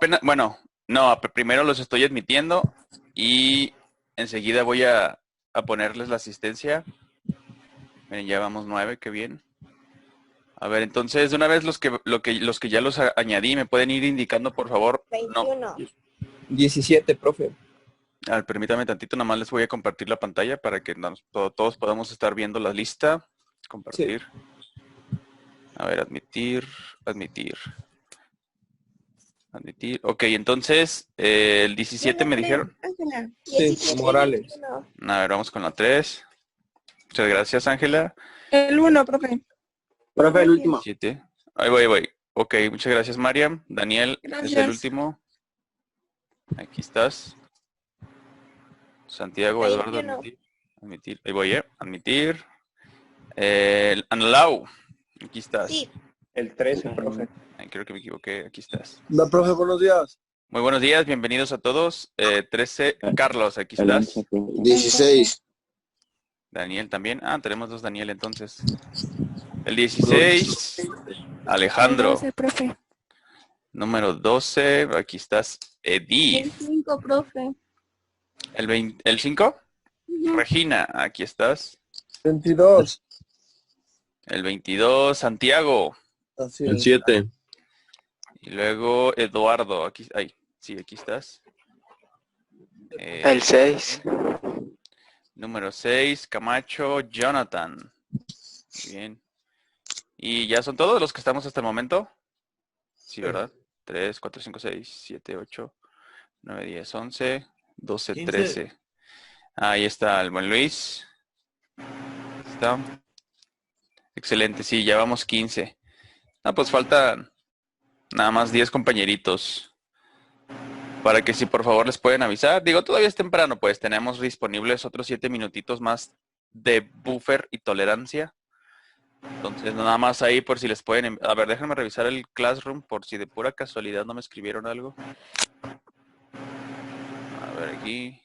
apenas, bueno, no, primero los estoy admitiendo y enseguida voy a ponerles la asistencia. Miren, ya vamos 9, qué bien. A ver, entonces, de una vez los que ya los añadí, ¿me pueden ir indicando, por favor? No. 21. 17, profe. A ver, permítame tantito, nada más les voy a compartir la pantalla para que todos podamos estar viendo la lista. Compartir. Sí. A ver, admitir. Ok, entonces, el 17 me dijeron. Ángela. Sí, 17, Morales. 21. A ver, vamos con la 3. Muchas gracias, Ángela. El 1, profe. Profe, el último. 17. Ahí voy. Ok, muchas gracias, Mariam. Daniel es el Gracias. último. Aquí estás. Santiago, Eduardo, 21. admitir. Ahí voy, admitir. Anlau, aquí estás. Sí. El 13, profe. Ay, creo que me equivoqué, aquí estás. No, profe, buenos días. Muy buenos días, bienvenidos a todos. 13, Carlos, aquí estás. 16. Daniel también. Ah, tenemos dos Daniel entonces. El 16, Alejandro. 12, profe. Número 12, aquí estás. Edith. El 5, profe. El 5, Regina, aquí estás. 22. El 22, Santiago. Así El es. 7. Y luego Eduardo, aquí, sí, aquí estás. El 6. Número 6, Camacho, Jonathan. Muy bien. ¿Y ya son todos los que estamos hasta el momento? Sí, ¿verdad? 3, 4, 5, 6, 7, 8, 9, 10, 11, 12, 15. 13. Ahí está el buen Luis. Está. Excelente, sí, ya vamos 15. Ah, pues faltan nada más 10 compañeritos. Para que si por favor les pueden avisar. Digo, todavía es temprano, pues tenemos disponibles otros 7 minutitos más de buffer y tolerancia. Entonces, nada más ahí por si les pueden... A ver, déjenme revisar el Classroom por si de pura casualidad no me escribieron algo. A ver, aquí.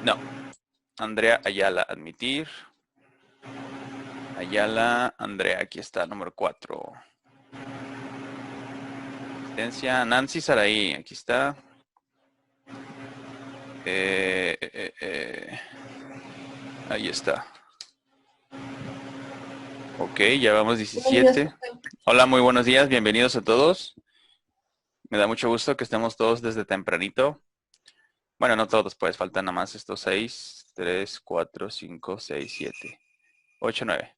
No. Andrea Ayala, admitir. Ayala, Andrea, aquí está, número 4. Asistencia, Nancy Saraí, aquí está. Ahí está. Ok, ya vamos 17. Hola, muy buenos días, bienvenidos a todos. Me da mucho gusto que estemos todos desde tempranito. Bueno, no todos, pues faltan nada más estos 6, 3, 4, 5, 6, 7, 8, 9.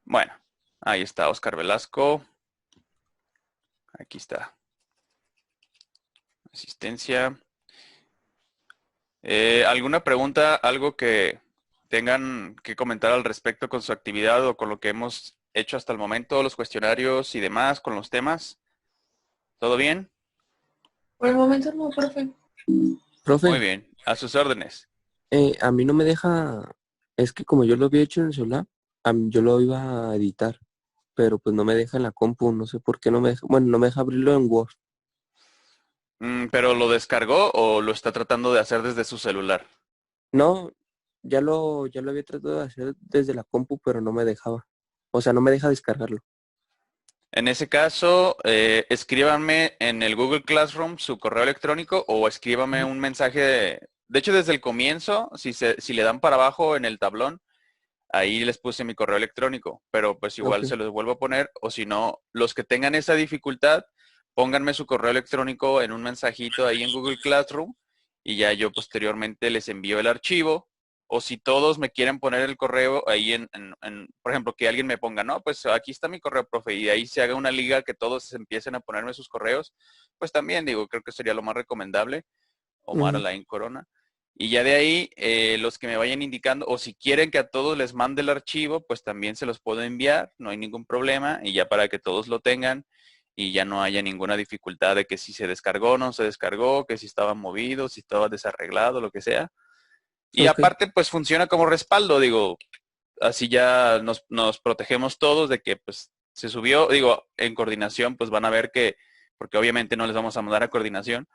Bueno, ahí está Oscar Velasco. Aquí está. Asistencia. ¿Alguna pregunta, algo que tengan que comentar al respecto con su actividad o con lo que hemos hecho hasta el momento, los cuestionarios y demás, con los temas? ¿Todo bien? Por el momento no, profe. Profe, Muy bien, a sus órdenes. a mí no me deja, es que como yo lo había hecho en el celular, yo lo iba a editar, pero pues no me deja en la compu, no sé por qué no me deja, bueno, no me deja abrirlo en Word. ¿Pero lo descargó o lo está tratando de hacer desde su celular? No, ya lo había tratado de hacer desde la compu, pero no me dejaba. O sea, no me deja descargarlo. En ese caso, escríbanme en el Google Classroom su correo electrónico o escríbame un mensaje. De hecho, desde el comienzo, si le dan para abajo en el tablón, ahí les puse mi correo electrónico, pero pues igual Ok. se los vuelvo a poner, o si no, los que tengan esa dificultad, pónganme su correo electrónico en un mensajito ahí en Google Classroom y ya yo posteriormente les envío el archivo, o si todos me quieren poner el correo ahí por ejemplo, que alguien me ponga, no, pues aquí está mi correo, profe, y ahí se haga una liga que todos empiecen a ponerme sus correos, pues también digo, creo que sería lo más recomendable. Omar Alain Corona. Y ya de ahí, los que me vayan indicando, o si quieren que a todos les mande el archivo, pues también se los puedo enviar, no hay ningún problema, y ya para que todos lo tengan y ya no haya ninguna dificultad de que si se descargó o no se descargó, que si estaba movido, si estaba desarreglado, lo que sea. Y Ok. aparte, pues funciona como respaldo, digo, así ya nos protegemos todos de que pues se subió, digo, en coordinación, pues van a ver que, porque obviamente no les vamos a mandar a coordinación,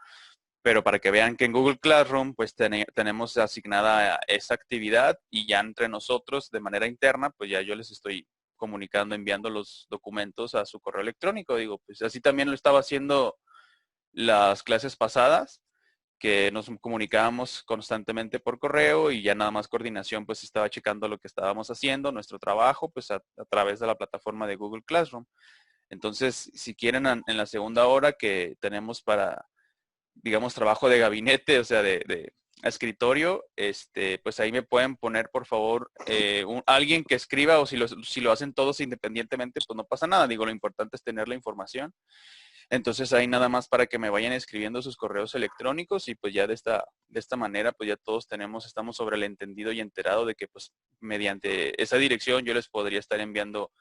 pero para que vean que en Google Classroom pues tenemos asignada esa actividad y ya entre nosotros de manera interna pues ya yo les estoy comunicando, enviando los documentos a su correo electrónico. Digo, pues así también lo estaba haciendo las clases pasadas, que nos comunicábamos constantemente por correo y ya nada más coordinación pues estaba checando lo que estábamos haciendo, nuestro trabajo, pues a través de la plataforma de Google Classroom. Entonces, si quieren en la segunda hora que tenemos para, digamos, trabajo de gabinete, o sea, de escritorio, pues ahí me pueden poner, por favor, alguien que escriba, o si lo hacen todos independientemente, pues no pasa nada. Digo, lo importante es tener la información. Entonces ahí nada más para que me vayan escribiendo sus correos electrónicos y pues ya de esta manera pues ya todos estamos sobre el entendido y enterado de que pues mediante esa dirección yo les podría estar enviando,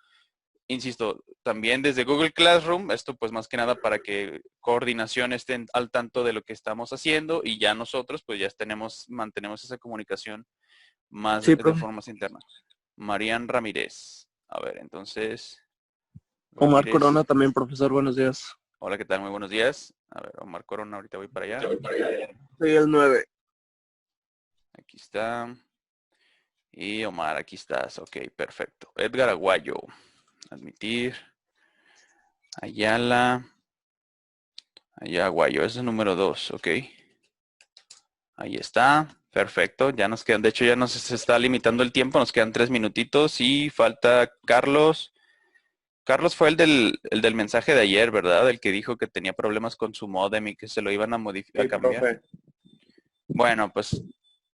insisto, también desde Google Classroom, esto pues más que nada para que coordinación estén al tanto de lo que estamos haciendo y ya nosotros pues ya mantenemos esa comunicación más Sí, de profe. forma más interna. Marian Ramírez. A ver, entonces. Omar Ramírez. Corona también, profesor, buenos días. Hola, ¿qué tal? Muy buenos días. A ver, Omar Corona, ahorita voy para allá. Soy el 9. Aquí está. Y Omar, aquí estás. Ok, perfecto. Edgar Aguayo. Admitir. Ayala. Aguayo, ese es el número 2, ok. Ahí está. Perfecto. Ya nos quedan, de hecho ya nos se está limitando el tiempo. Nos quedan 3 minutitos y falta Carlos. Carlos fue el del mensaje de ayer, ¿verdad? El que dijo que tenía problemas con su modem y que se lo iban a modificar, a cambiar. Profe. Bueno, pues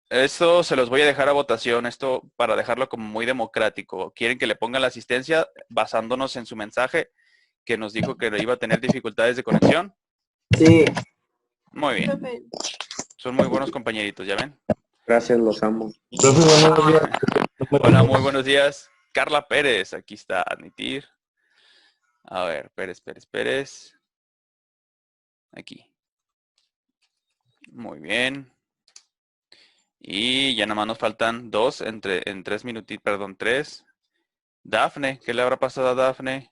eso se los voy a dejar a votación, esto para dejarlo como muy democrático. ¿Quieren que le ponga la asistencia basándonos en su mensaje que nos dijo que iba a tener dificultades de conexión? Sí. Muy bien. Profe. Son muy buenos compañeritos, ¿ya ven? Gracias, los amo. Hola, muy buenos días. Carla Pérez, aquí está, admitir. A ver, Pérez. Aquí. Muy bien. Y ya nada más nos faltan 2 en 3 minutitos, perdón, 3. Dafne, ¿qué le habrá pasado a Dafne?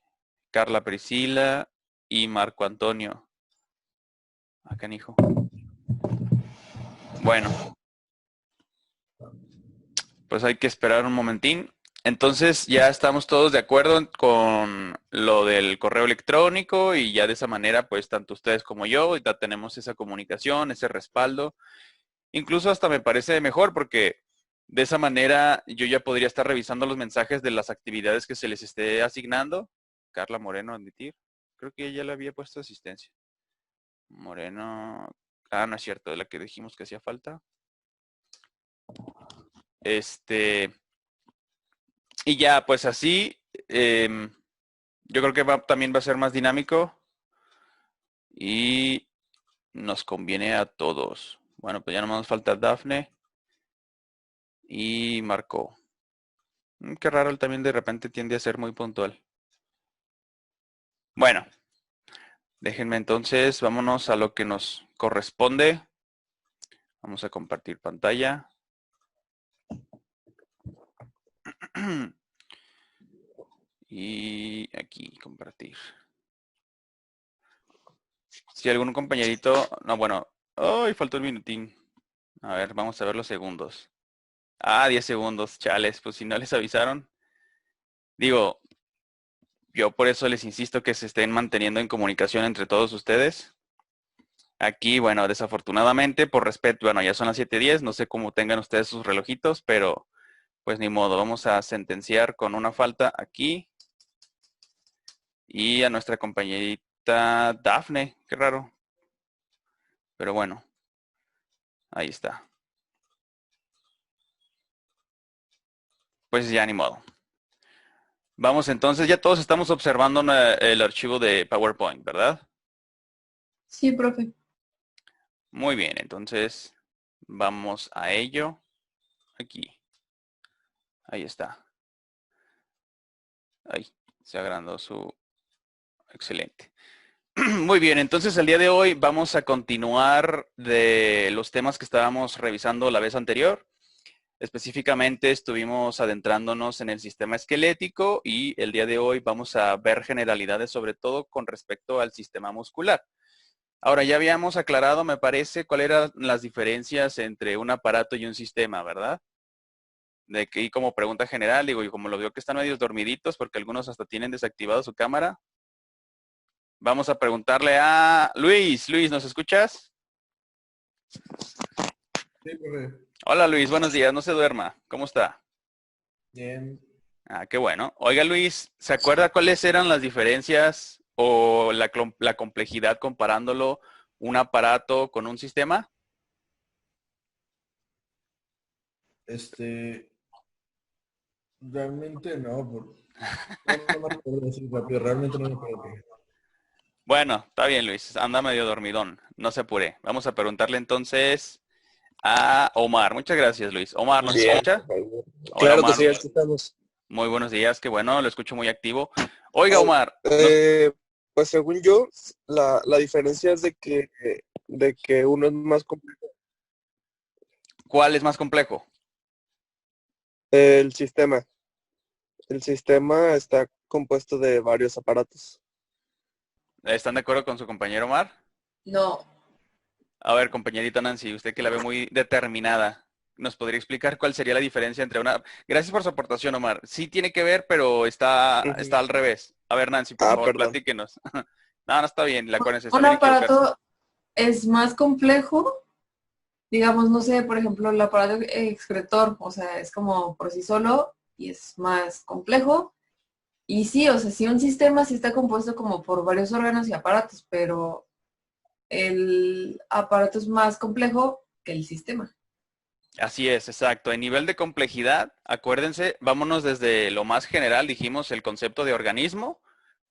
Carla Priscila y Marco Antonio. Acá, hijo. Bueno. Pues hay que esperar un momentín. Entonces ya estamos todos de acuerdo con lo del correo electrónico y ya de esa manera, pues tanto ustedes como yo, ya tenemos esa comunicación, ese respaldo. Incluso hasta me parece mejor porque de esa manera yo ya podría estar revisando los mensajes de las actividades que se les esté asignando. Carla Moreno, admitir. Creo que ella le había puesto asistencia. Moreno. Ah, no es cierto, de la que dijimos que hacía falta. Y ya, pues así, yo creo que también va a ser más dinámico y nos conviene a todos. Bueno, pues ya no nos falta Dafne y Marco. Qué raro, él también de repente tiende a ser muy puntual. Bueno, déjenme entonces, vámonos a lo que nos corresponde. Vamos a compartir pantalla. Y aquí, compartir. Si algún compañerito... No, bueno. ¡Ay, faltó un minutín! A ver, vamos a ver los segundos. Ah, 10 segundos, chales. Pues si no les avisaron. Digo, yo por eso les insisto que se estén manteniendo en comunicación entre todos ustedes. Aquí, bueno, desafortunadamente, por respeto, bueno, ya son las 7:10. No sé cómo tengan ustedes sus relojitos, pero pues ni modo. Vamos a sentenciar con una falta aquí. Y a nuestra compañerita Dafne. Qué raro. Pero bueno. Ahí está. Pues ya ni modo. Vamos entonces, ya todos estamos observando el archivo de PowerPoint, ¿verdad? Sí, profe. Muy bien, entonces vamos a ello. Aquí. Ahí está. Ahí, se agrandó su... Excelente. Muy bien, entonces el día de hoy vamos a continuar de los temas que estábamos revisando la vez anterior. Específicamente estuvimos adentrándonos en el sistema esquelético y el día de hoy vamos a ver generalidades sobre todo con respecto al sistema muscular. Ahora ya habíamos aclarado, me parece, cuáles eran las diferencias entre un aparato y un sistema, ¿verdad? y como pregunta general, digo, y como lo veo que están medio dormiditos, porque algunos hasta tienen desactivado su cámara, vamos a preguntarle a Luis. Luis, ¿nos escuchas? Sí, profe. Hola Luis, buenos días, no se duerma. ¿Cómo está? Bien. Ah, qué bueno. Oiga Luis, ¿se acuerda cuáles eran las diferencias o la complejidad comparándolo un aparato con un sistema? Realmente no, no me acuerdo así rápido, realmente no me acuerdo. Bueno, está bien Luis, anda medio dormidón, no se apure. Vamos a preguntarle entonces a Omar. Muchas gracias Luis. Omar, ¿nos Bien. escucha? Hola Claro que Omar, sí, aquí estamos. muy buenos días, qué bueno, lo escucho muy activo. Oiga Ah, Omar, Pues según yo, la diferencia es de que uno es más complejo. ¿cuál es más complejo? El sistema. El sistema está compuesto de varios aparatos. ¿Están de acuerdo con su compañero Omar? No. A ver, compañerita Nancy, usted que la ve muy determinada, ¿nos podría explicar cuál sería la diferencia entre una... Gracias por su aportación, Omar. Sí tiene que ver, pero está Ujú. al revés. A ver, Nancy, por favor, Perdón. platíquenos. No, no está bien, la acuérdense, está Un bien equivocarse. aparato es más complejo, digamos, no sé, por ejemplo, el aparato excretor, o sea, es como por sí solo y es más complejo. Y sí, o sea, sí un sistema sí está compuesto como por varios órganos y aparatos, pero el aparato es más complejo que el sistema. Así es, exacto. En nivel de complejidad, acuérdense, vámonos desde lo más general, dijimos el concepto de organismo,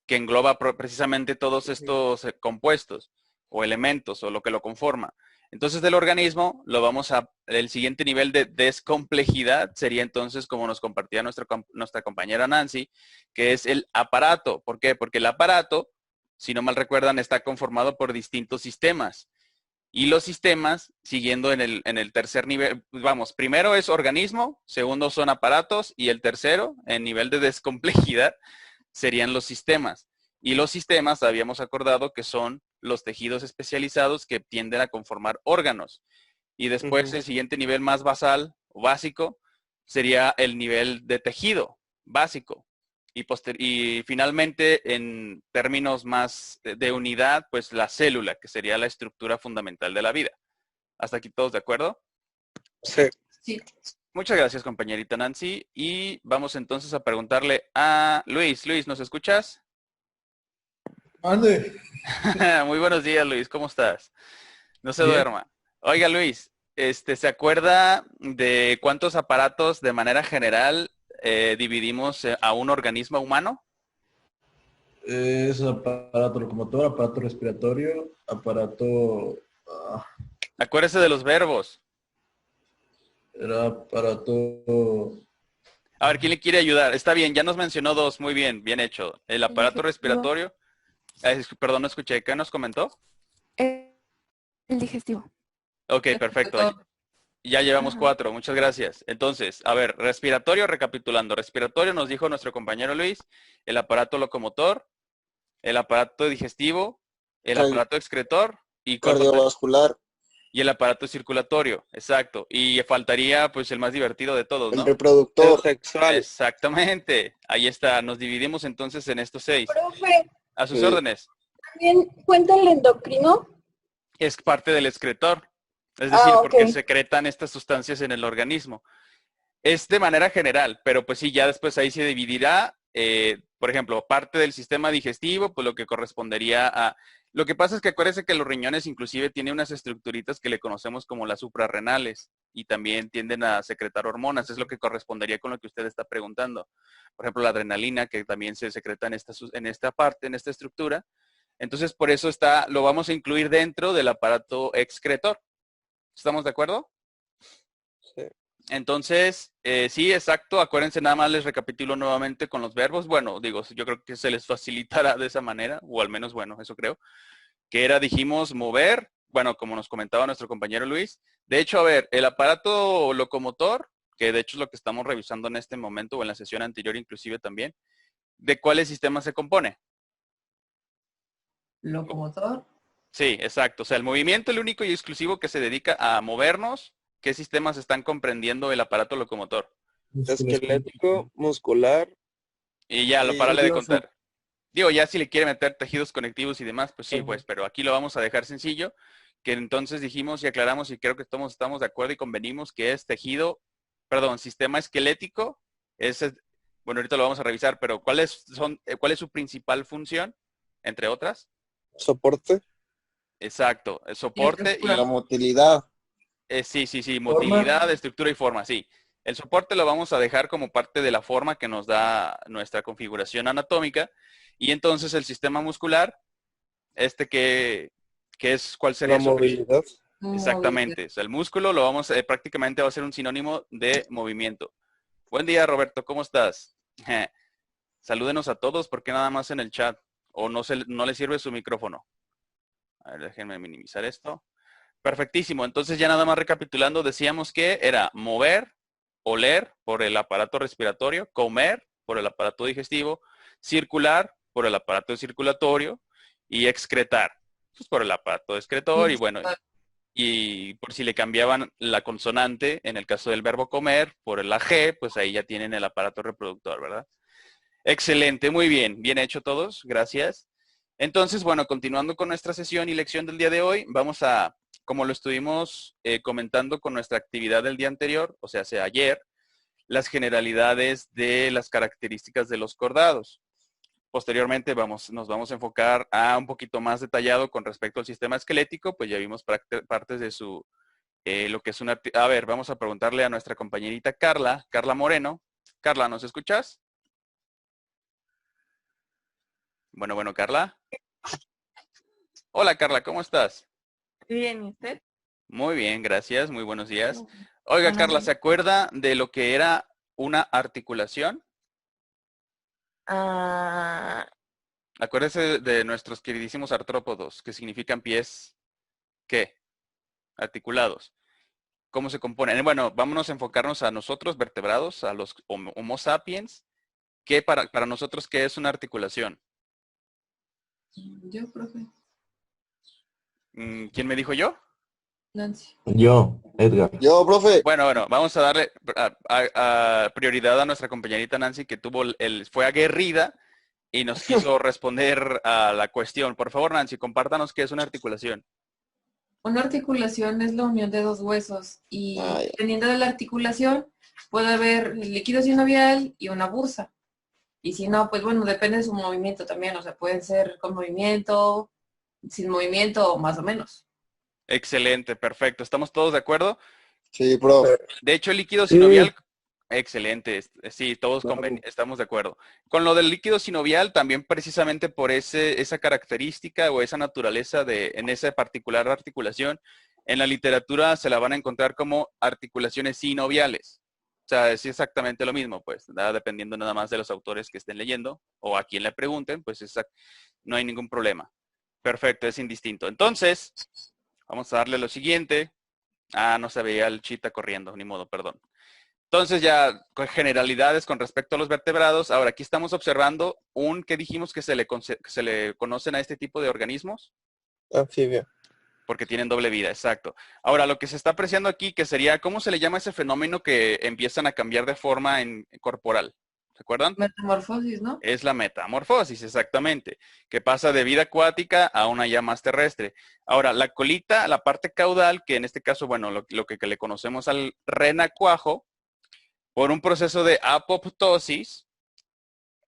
que engloba precisamente todos estos compuestos o elementos o lo que lo conforma. Entonces del organismo lo vamos a, el siguiente nivel de descomplejidad sería entonces como nos compartía nuestra compañera Nancy, que es el aparato. ¿Por qué? Porque el aparato, si no mal recuerdan, está conformado por distintos sistemas. Y los sistemas, siguiendo en el tercer nivel, vamos, primero es organismo, segundo son aparatos y el tercero, en nivel de descomplejidad, serían los sistemas. Y los sistemas, habíamos acordado que son los tejidos especializados que tienden a conformar órganos. Y después el siguiente nivel más basal o básico sería el nivel de tejido básico. Y finalmente, en términos más de unidad, pues la célula, que sería la estructura fundamental de la vida. ¿Hasta aquí todos de acuerdo? Sí. Sí. Muchas gracias, compañerita Nancy. Y vamos entonces a preguntarle a Luis. Luis, ¿nos escuchas? Ande. Muy buenos días, Luis. ¿Cómo estás? No se Bien. duerma. Oiga, Luis, ¿se acuerda de cuántos aparatos de manera general dividimos a un organismo humano? Es aparato locomotor, aparato respiratorio, aparato... Acuérdese de los verbos. era aparato... A ver, ¿quién le quiere ayudar? Está bien, ya nos mencionó dos. Muy bien, bien hecho. El aparato respiratorio. Perdón, no escuché. ¿Qué nos comentó? El digestivo. Ok, perfecto. Ya llevamos 4, muchas gracias. Entonces, a ver, respiratorio, recapitulando. Respiratorio nos dijo nuestro compañero Luis, el aparato locomotor, el aparato digestivo, el aparato excretor y Cardiovascular. y el aparato circulatorio, exacto. Y faltaría pues el más divertido de todos, El ¿no? reproductor sexual. Exactamente. Ahí está. Nos dividimos entonces en estos 6. Profe, A sus Sí. órdenes. ¿también cuenta el endocrino? Es parte del excretor. Es decir, Ah, porque ok. secretan estas sustancias en el organismo. Es de manera general, pero pues sí, ya después ahí se dividirá, por ejemplo, parte del sistema digestivo, pues lo que correspondería a... Lo que pasa es que acuérdense que los riñones inclusive tienen unas estructuritas que le conocemos como las suprarrenales y también tienden a secretar hormonas, es lo que correspondería con lo que usted está preguntando. Por ejemplo, la adrenalina, que también se secreta en esta parte, en esta estructura. Entonces, por eso lo vamos a incluir dentro del aparato excretor. ¿Estamos de acuerdo? Sí. Entonces, sí, exacto. Acuérdense, nada más les recapitulo nuevamente con los verbos. Bueno, digo, yo creo que se les facilitará de esa manera, o al menos, bueno, eso creo. Que era, dijimos, mover, bueno, como nos comentaba nuestro compañero Luis. De hecho, a ver, el aparato locomotor, que de hecho es lo que estamos revisando en este momento, o en la sesión anterior inclusive también, ¿de cuáles sistemas se compone? Locomotor. Sí, exacto. O sea, el movimiento, el único y exclusivo que se dedica a movernos, ¿qué sistemas están comprendiendo el aparato locomotor? esquelético, muscular Y ya, lo y párale de los contar. Digo, ya si le quiere meter tejidos conectivos y demás, pues sí, Ajá. pues, pero aquí lo vamos a dejar sencillo, que entonces dijimos y aclaramos y creo que todos estamos de acuerdo y convenimos que es tejido, perdón, sistema esquelético, bueno, ahorita lo vamos a revisar, pero ¿cuál es su principal función, entre otras? soporte. Exacto, el Y soporte estructura. La motilidad. sí, Forma. motilidad, estructura y forma, sí. El soporte lo vamos a dejar como parte de la forma que nos da nuestra configuración anatómica. Y entonces el sistema muscular, ¿cuál La sería su principio? movilidad. Movilidad. Exactamente. O sea, el músculo prácticamente va a ser un sinónimo de movimiento. Buen día, Roberto, ¿cómo estás? Salúdenos a todos, porque nada más en el chat. O no le sirve su micrófono. A ver, déjenme minimizar esto. Perfectísimo. Entonces ya nada más recapitulando, decíamos que era mover, oler por el aparato respiratorio, comer por el aparato digestivo, circular por el aparato circulatorio y excretar pues, por el aparato excretor. Y bueno, y por si le cambiaban la consonante, en el caso del verbo comer, por la G, pues ahí ya tienen el aparato reproductor, ¿verdad? Excelente, muy bien. Bien hecho todos, gracias. Entonces, bueno, continuando con nuestra sesión y lección del día de hoy, vamos a, como lo estuvimos comentando con nuestra actividad del día anterior, o sea, ayer, las generalidades de las características de los cordados. Posteriormente nos vamos a enfocar a un poquito más detallado con respecto al sistema esquelético, pues ya vimos partes de lo que es una... A ver, vamos a preguntarle a nuestra compañerita Carla Moreno. Carla, ¿nos escuchas? Bueno, Carla. Hola, Carla, ¿cómo estás? Bien, ¿y usted? Muy bien, gracias. Muy buenos días. Oiga, Buenos Carla, días. ¿se acuerda de lo que era una articulación? Ah, Acuérdese de nuestros queridísimos artrópodos, que significan pies, ¿qué? Articulados. ¿Cómo se componen? Bueno, vámonos a enfocarnos a nosotros, vertebrados, a los Homo sapiens. ¿Qué para nosotros qué es una articulación? Yo, profe. ¿Quién me dijo yo? Nancy. Yo, Edgar. Yo, profe. Bueno, vamos a darle a prioridad a nuestra compañerita Nancy, que fue aguerrida y nos quiso responder a la cuestión. Por favor, Nancy, compártanos qué es una articulación. Una articulación es la unión de dos huesos y Ah, ya. dependiendo de la articulación puede haber líquido sinovial y una bursa. Y si no, pues bueno, depende de su movimiento también. O sea, pueden ser con movimiento, sin movimiento, más o menos. Excelente, perfecto. ¿Estamos todos de acuerdo? Sí, profe. De hecho, el líquido Sí. sinovial, excelente, sí, todos Claro. estamos de acuerdo. Con lo del líquido sinovial, también precisamente por esa característica o esa naturaleza en esa particular articulación, en la literatura se la van a encontrar como articulaciones sinoviales. O sea, es exactamente lo mismo, pues, dependiendo nada más de los autores que estén leyendo o a quien le pregunten, pues no hay ningún problema. Perfecto, es indistinto. Entonces, vamos a darle lo siguiente. No se veía el chita corriendo, ni modo, perdón. Entonces ya con generalidades con respecto a los vertebrados. Ahora aquí estamos observando ¿qué dijimos que se le conocen a este tipo de organismos? Anfibio. Porque tienen doble vida, exacto. Ahora lo que se está apreciando aquí, que sería, ¿cómo se le llama ese fenómeno que empiezan a cambiar de forma corporal? ¿Se acuerdan? Metamorfosis, ¿no? Es la metamorfosis, exactamente, que pasa de vida acuática a una ya más terrestre. Ahora, la colita, la parte caudal, que en este caso, bueno, lo que le conocemos al renacuajo, por un proceso de apoptosis,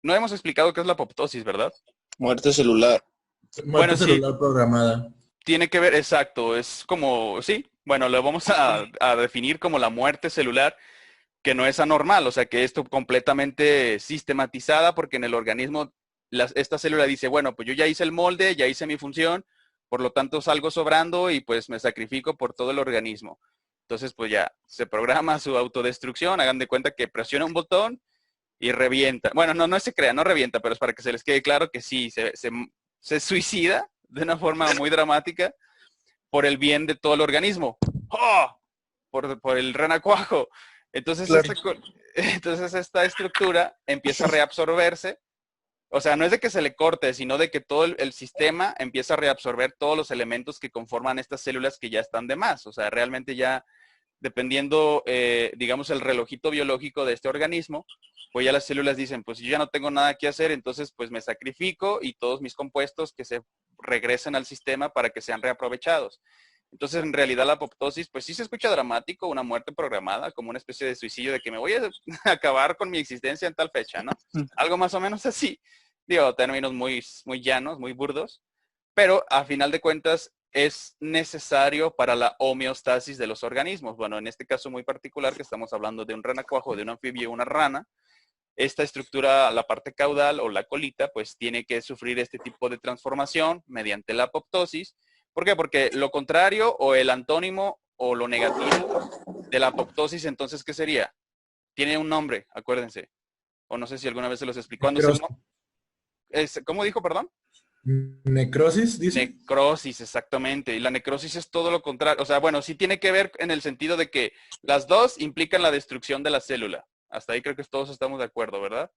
no hemos explicado qué es la apoptosis, ¿verdad? Muerte celular. Bueno, sí. Celular programada. Tiene que ver, exacto, es como, sí, bueno, lo vamos a definir como la muerte celular, que no es anormal, o sea que esto completamente sistematizada porque en el organismo esta célula dice, bueno, pues yo ya hice el molde, ya hice mi función, por lo tanto salgo sobrando y pues me sacrifico por todo el organismo. Entonces pues ya se programa su autodestrucción, hagan de cuenta que presiona un botón y revienta. Bueno, no se crea, no revienta, pero es para que se les quede claro que sí, se suicida de una forma muy dramática por el bien de todo el organismo. ¡Oh! Por el renacuajo. Entonces, Claro. entonces esta estructura empieza a reabsorberse. O sea, no es de que se le corte, sino de que todo el sistema empieza a reabsorber todos los elementos que conforman estas células que ya están de más. O sea, realmente ya dependiendo, digamos, el relojito biológico de este organismo, pues ya las células dicen, pues yo ya no tengo nada que hacer, entonces pues me sacrifico y todos mis compuestos que se regresen al sistema para que sean reaprovechados. Entonces, en realidad la apoptosis, pues sí se escucha dramático, una muerte programada, como una especie de suicidio de que me voy a acabar con mi existencia en tal fecha, ¿no? Algo más o menos así. Digo, términos muy, muy llanos, muy burdos, pero a final de cuentas es necesario para la homeostasis de los organismos. Bueno, en este caso muy particular que estamos hablando de un renacuajo, de un anfibio, una rana, esta estructura, la parte caudal o la colita, pues tiene que sufrir este tipo de transformación mediante la apoptosis. ¿Por qué? Porque lo contrario o el antónimo o lo negativo de la apoptosis, entonces, ¿qué sería? Tiene un nombre, acuérdense. O no sé si alguna vez se los explicó. ¿Cómo dijo, perdón? ¿Necrosis, dice? Necrosis, exactamente. Y la necrosis es todo lo contrario. O sea, bueno, sí tiene que ver en el sentido de que las dos implican la destrucción de la célula. Hasta ahí creo que todos estamos de acuerdo, ¿verdad?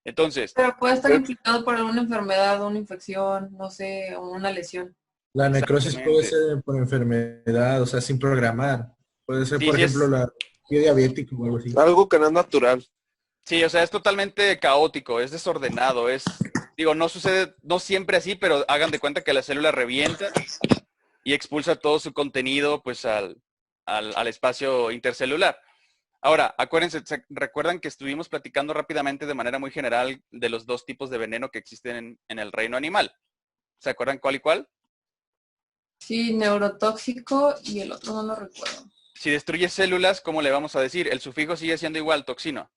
Entonces... Pero puede estar implicado por alguna enfermedad, una infección, no sé, o una lesión. La necrosis puede ser por enfermedad, o sea, sin programar. Puede ser, por ejemplo, la pie diabético o algo así. Algo que no es natural. Sí, o sea, es totalmente caótico, es desordenado, digo, no sucede, no siempre así, pero hagan de cuenta que la célula revienta y expulsa todo su contenido, pues, al espacio intercelular. Ahora, acuérdense, recuerdan que estuvimos platicando rápidamente de manera muy general de los dos tipos de veneno que existen en el reino animal. ¿Se acuerdan cuál y cuál? Sí, neurotóxico y el otro no lo recuerdo. Si destruye células, ¿cómo le vamos a decir? El sufijo sigue siendo igual, toxina,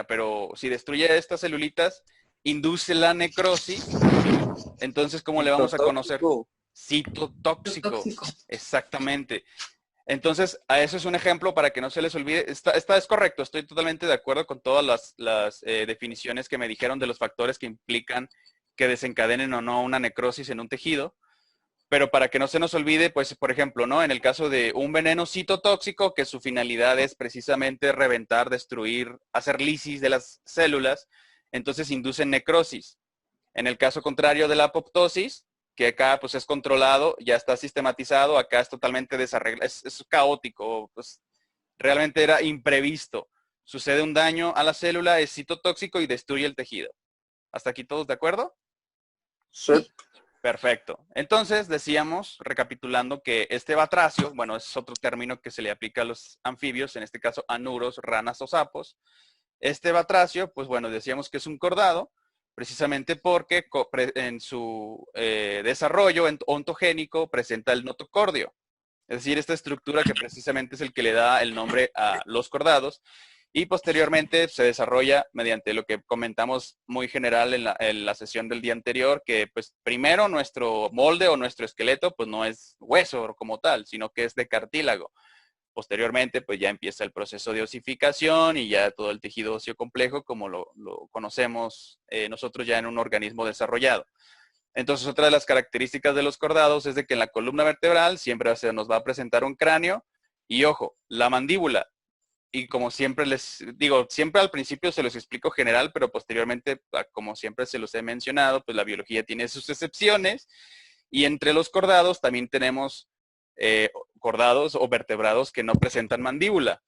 pero si destruye estas celulitas, induce la necrosis, entonces, ¿cómo le vamos a conocer? Citotóxico. Exactamente. Entonces, a eso es un ejemplo para que no se les olvide. Esta es correcto, estoy totalmente de acuerdo con todas las definiciones que me dijeron de los factores que implican que desencadenen o no una necrosis en un tejido. Pero para que no se nos olvide, pues, por ejemplo, ¿no? En el caso de un veneno citotóxico, que su finalidad es precisamente reventar, destruir, hacer lisis de las células, entonces inducen necrosis. En el caso contrario de la apoptosis, que acá pues es controlado, ya está sistematizado, acá es totalmente desarreglado, es caótico, pues realmente era imprevisto. Sucede un daño a la célula, es citotóxico y destruye el tejido. ¿Hasta aquí todos de acuerdo? Sí. Perfecto. Entonces, decíamos, recapitulando, que este batracio, bueno, es otro término que se le aplica a los anfibios, en este caso anuros, ranas o sapos. Este batracio, pues bueno, decíamos que es un cordado, precisamente porque en su desarrollo ontogénico presenta el notocordio. Es decir, esta estructura que precisamente es el que le da el nombre a los cordados. Y posteriormente se desarrolla mediante lo que comentamos muy general en la sesión del día anterior, que pues primero nuestro molde o nuestro esqueleto pues no es hueso como tal, sino que es de cartílago. Posteriormente pues ya empieza el proceso de osificación y ya todo el tejido óseo complejo como lo conocemos nosotros ya en un organismo desarrollado. Entonces otra de las características de los cordados es de que en la columna vertebral siempre se nos va a presentar un cráneo y ojo, la mandíbula. Y como siempre les digo, siempre al principio se los explico general, pero posteriormente, como siempre se los he mencionado, pues la biología tiene sus excepciones. Y entre los cordados también tenemos cordados o vertebrados que no presentan mandíbula.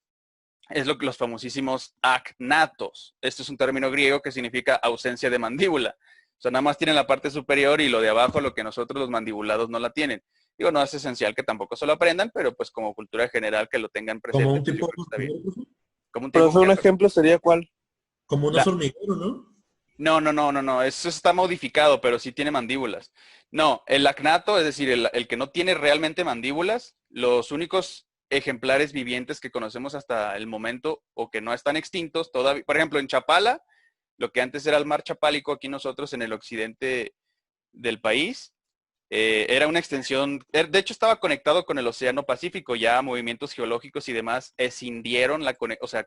Es lo que los famosísimos acnatos. Esto es un término griego que significa ausencia de mandíbula. O sea, nada más tienen la parte superior y lo de abajo, lo que nosotros los mandibulados no la tienen. Digo, no es esencial que tampoco se lo aprendan, pero pues como cultura general que lo tengan presente. Como un pues, tipo está bien. ¿Como un tipo un ejemplo sería cuál? Como unos hormigueros, ¿no? No. Eso está modificado, pero sí tiene mandíbulas. No, el acnato, es decir, el que no tiene realmente mandíbulas, los únicos ejemplares vivientes que conocemos hasta el momento o que no están extintos todavía. Por ejemplo, en Chapala, lo que antes era el mar Chapálico, aquí nosotros en el occidente del país, era una extensión, de hecho estaba conectado con el Océano Pacífico, ya movimientos geológicos y demás escindieron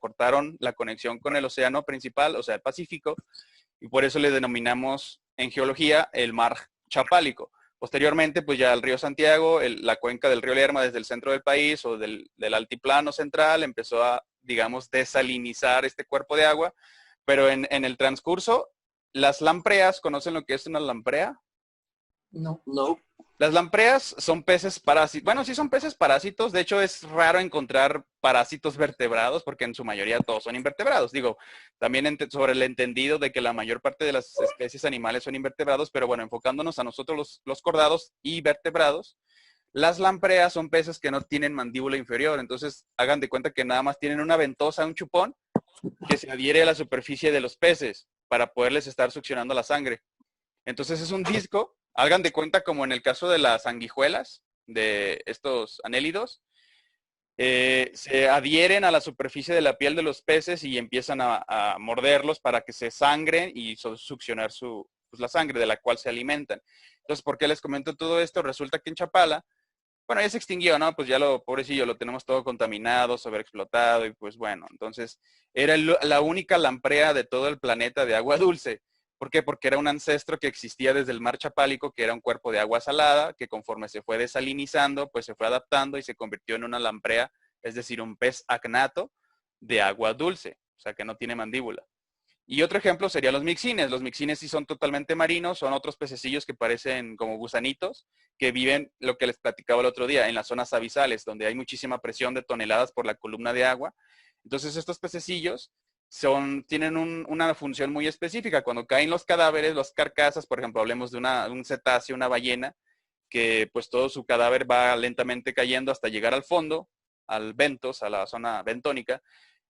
cortaron la conexión con el océano principal, o sea, el Pacífico, y por eso le denominamos en geología el mar Chapálico. Posteriormente, pues ya el río Santiago, la cuenca del río Lerma desde el centro del país o del altiplano central empezó a, digamos, desalinizar este cuerpo de agua, pero en el transcurso, las lampreas, ¿conocen lo que es una lamprea? No. No. Las lampreas son peces parásitos. Bueno, sí son peces parásitos. De hecho, es raro encontrar parásitos vertebrados porque en su mayoría todos son invertebrados. Digo, también sobre el entendido de que la mayor parte de las especies animales son invertebrados, pero bueno, enfocándonos a nosotros los cordados y vertebrados, las lampreas son peces que no tienen mandíbula inferior. Entonces, hagan de cuenta que nada más tienen una ventosa, un chupón, que se adhiere a la superficie de los peces para poderles estar succionando la sangre. Entonces es un disco, hagan de cuenta como en el caso de las sanguijuelas, de estos anélidos, se adhieren a la superficie de la piel de los peces y empiezan a morderlos para que se sangren y succionar la sangre de la cual se alimentan. Entonces, ¿por qué les comento todo esto? Resulta que en Chapala, bueno, ya se extinguió, ¿no? Pues ya pobrecillo, lo tenemos todo contaminado, sobreexplotado y pues bueno, entonces era la única lamprea de todo el planeta de agua dulce. ¿Por qué? Porque era un ancestro que existía desde el mar Chapálico, que era un cuerpo de agua salada, que conforme se fue desalinizando, pues se fue adaptando y se convirtió en una lamprea, es decir, un pez acnato de agua dulce, o sea que no tiene mandíbula. Y otro ejemplo serían los mixines. Los mixines sí son totalmente marinos, son otros pececillos que parecen como gusanitos, que viven, lo que les platicaba el otro día, en las zonas abisales, donde hay muchísima presión de toneladas por la columna de agua. Entonces estos pececillos tienen una función muy específica. Cuando caen los cadáveres, las carcasas, por ejemplo, hablemos de un cetáceo, una ballena, que pues todo su cadáver va lentamente cayendo hasta llegar al fondo, al ventos, a la zona bentónica.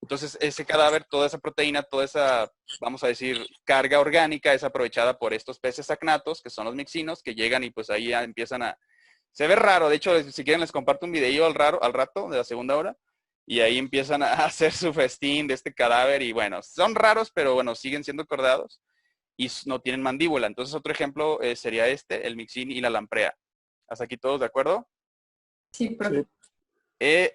Entonces ese cadáver, toda esa proteína, toda esa, vamos a decir, carga orgánica es aprovechada por estos peces acnatos, que son los mixinos, que llegan y pues ahí ya empiezan a... Se ve raro, de hecho, si quieren les comparto un video al rato, de la segunda hora, y ahí empiezan a hacer su festín de este cadáver y bueno, son raros, pero bueno, siguen siendo cordados y no tienen mandíbula. Entonces otro ejemplo sería el mixín y la lamprea. ¿Hasta aquí todos de acuerdo? Sí, profe.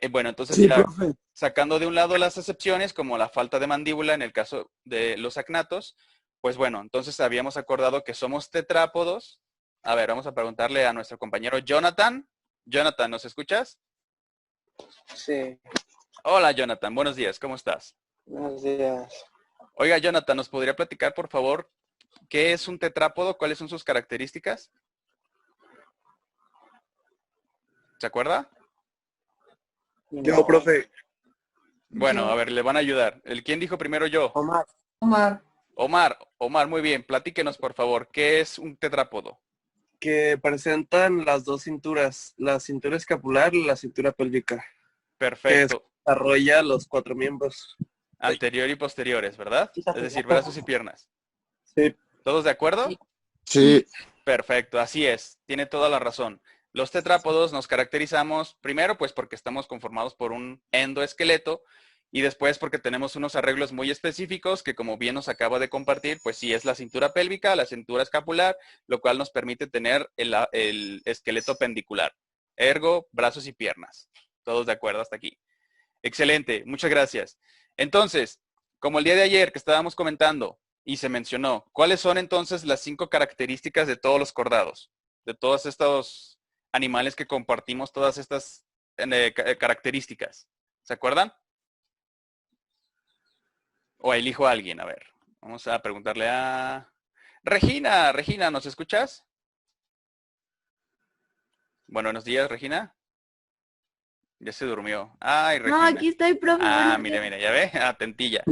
Bueno, entonces Sí, ya profe. sacando de un lado las excepciones, como la falta de mandíbula en el caso de los acnatos, pues bueno, entonces habíamos acordado que somos tetrápodos. A ver, vamos a preguntarle a nuestro compañero Jonathan. Jonathan, ¿nos escuchas? Sí, Hola, Jonathan. Buenos días. ¿Cómo estás? buenos días. Oiga, Jonathan, ¿nos podría platicar, por favor, qué es un tetrápodo? ¿Cuáles son sus características? ¿Se acuerda? Yo, profe. Bueno, Yo. a ver, le van a ayudar. ¿Quién dijo primero yo? Omar. Omar, muy bien. Platíquenos, por favor, ¿qué es un tetrápodo? Que presentan las dos cinturas, la cintura escapular y la cintura pélvica. Perfecto. Que desarrolla los 4 miembros. Anterior y posteriores, ¿verdad? Es decir, brazos y piernas. Sí. ¿Todos de acuerdo? Sí. Perfecto, así es. Tiene toda la razón. Los tetrápodos nos caracterizamos primero pues porque estamos conformados por un endoesqueleto y después porque tenemos unos arreglos muy específicos que como bien nos acaba de compartir, pues sí es la cintura pélvica, la cintura escapular, lo cual nos permite tener el esqueleto pendicular. Ergo, brazos y piernas. Todos de acuerdo hasta aquí. Excelente, muchas gracias. Entonces, como el día de ayer que estábamos comentando y se mencionó, ¿cuáles son entonces las 5 características de todos los cordados? De todos estos animales que compartimos todas estas características. ¿Se acuerdan? O elijo a alguien, a ver. Vamos a preguntarle a Regina. Regina, ¿nos escuchas? Buenos días, Regina. Ya se durmió. Ay, Regina. No, aquí estoy, profe. Ah, mira, ya ve, atentilla.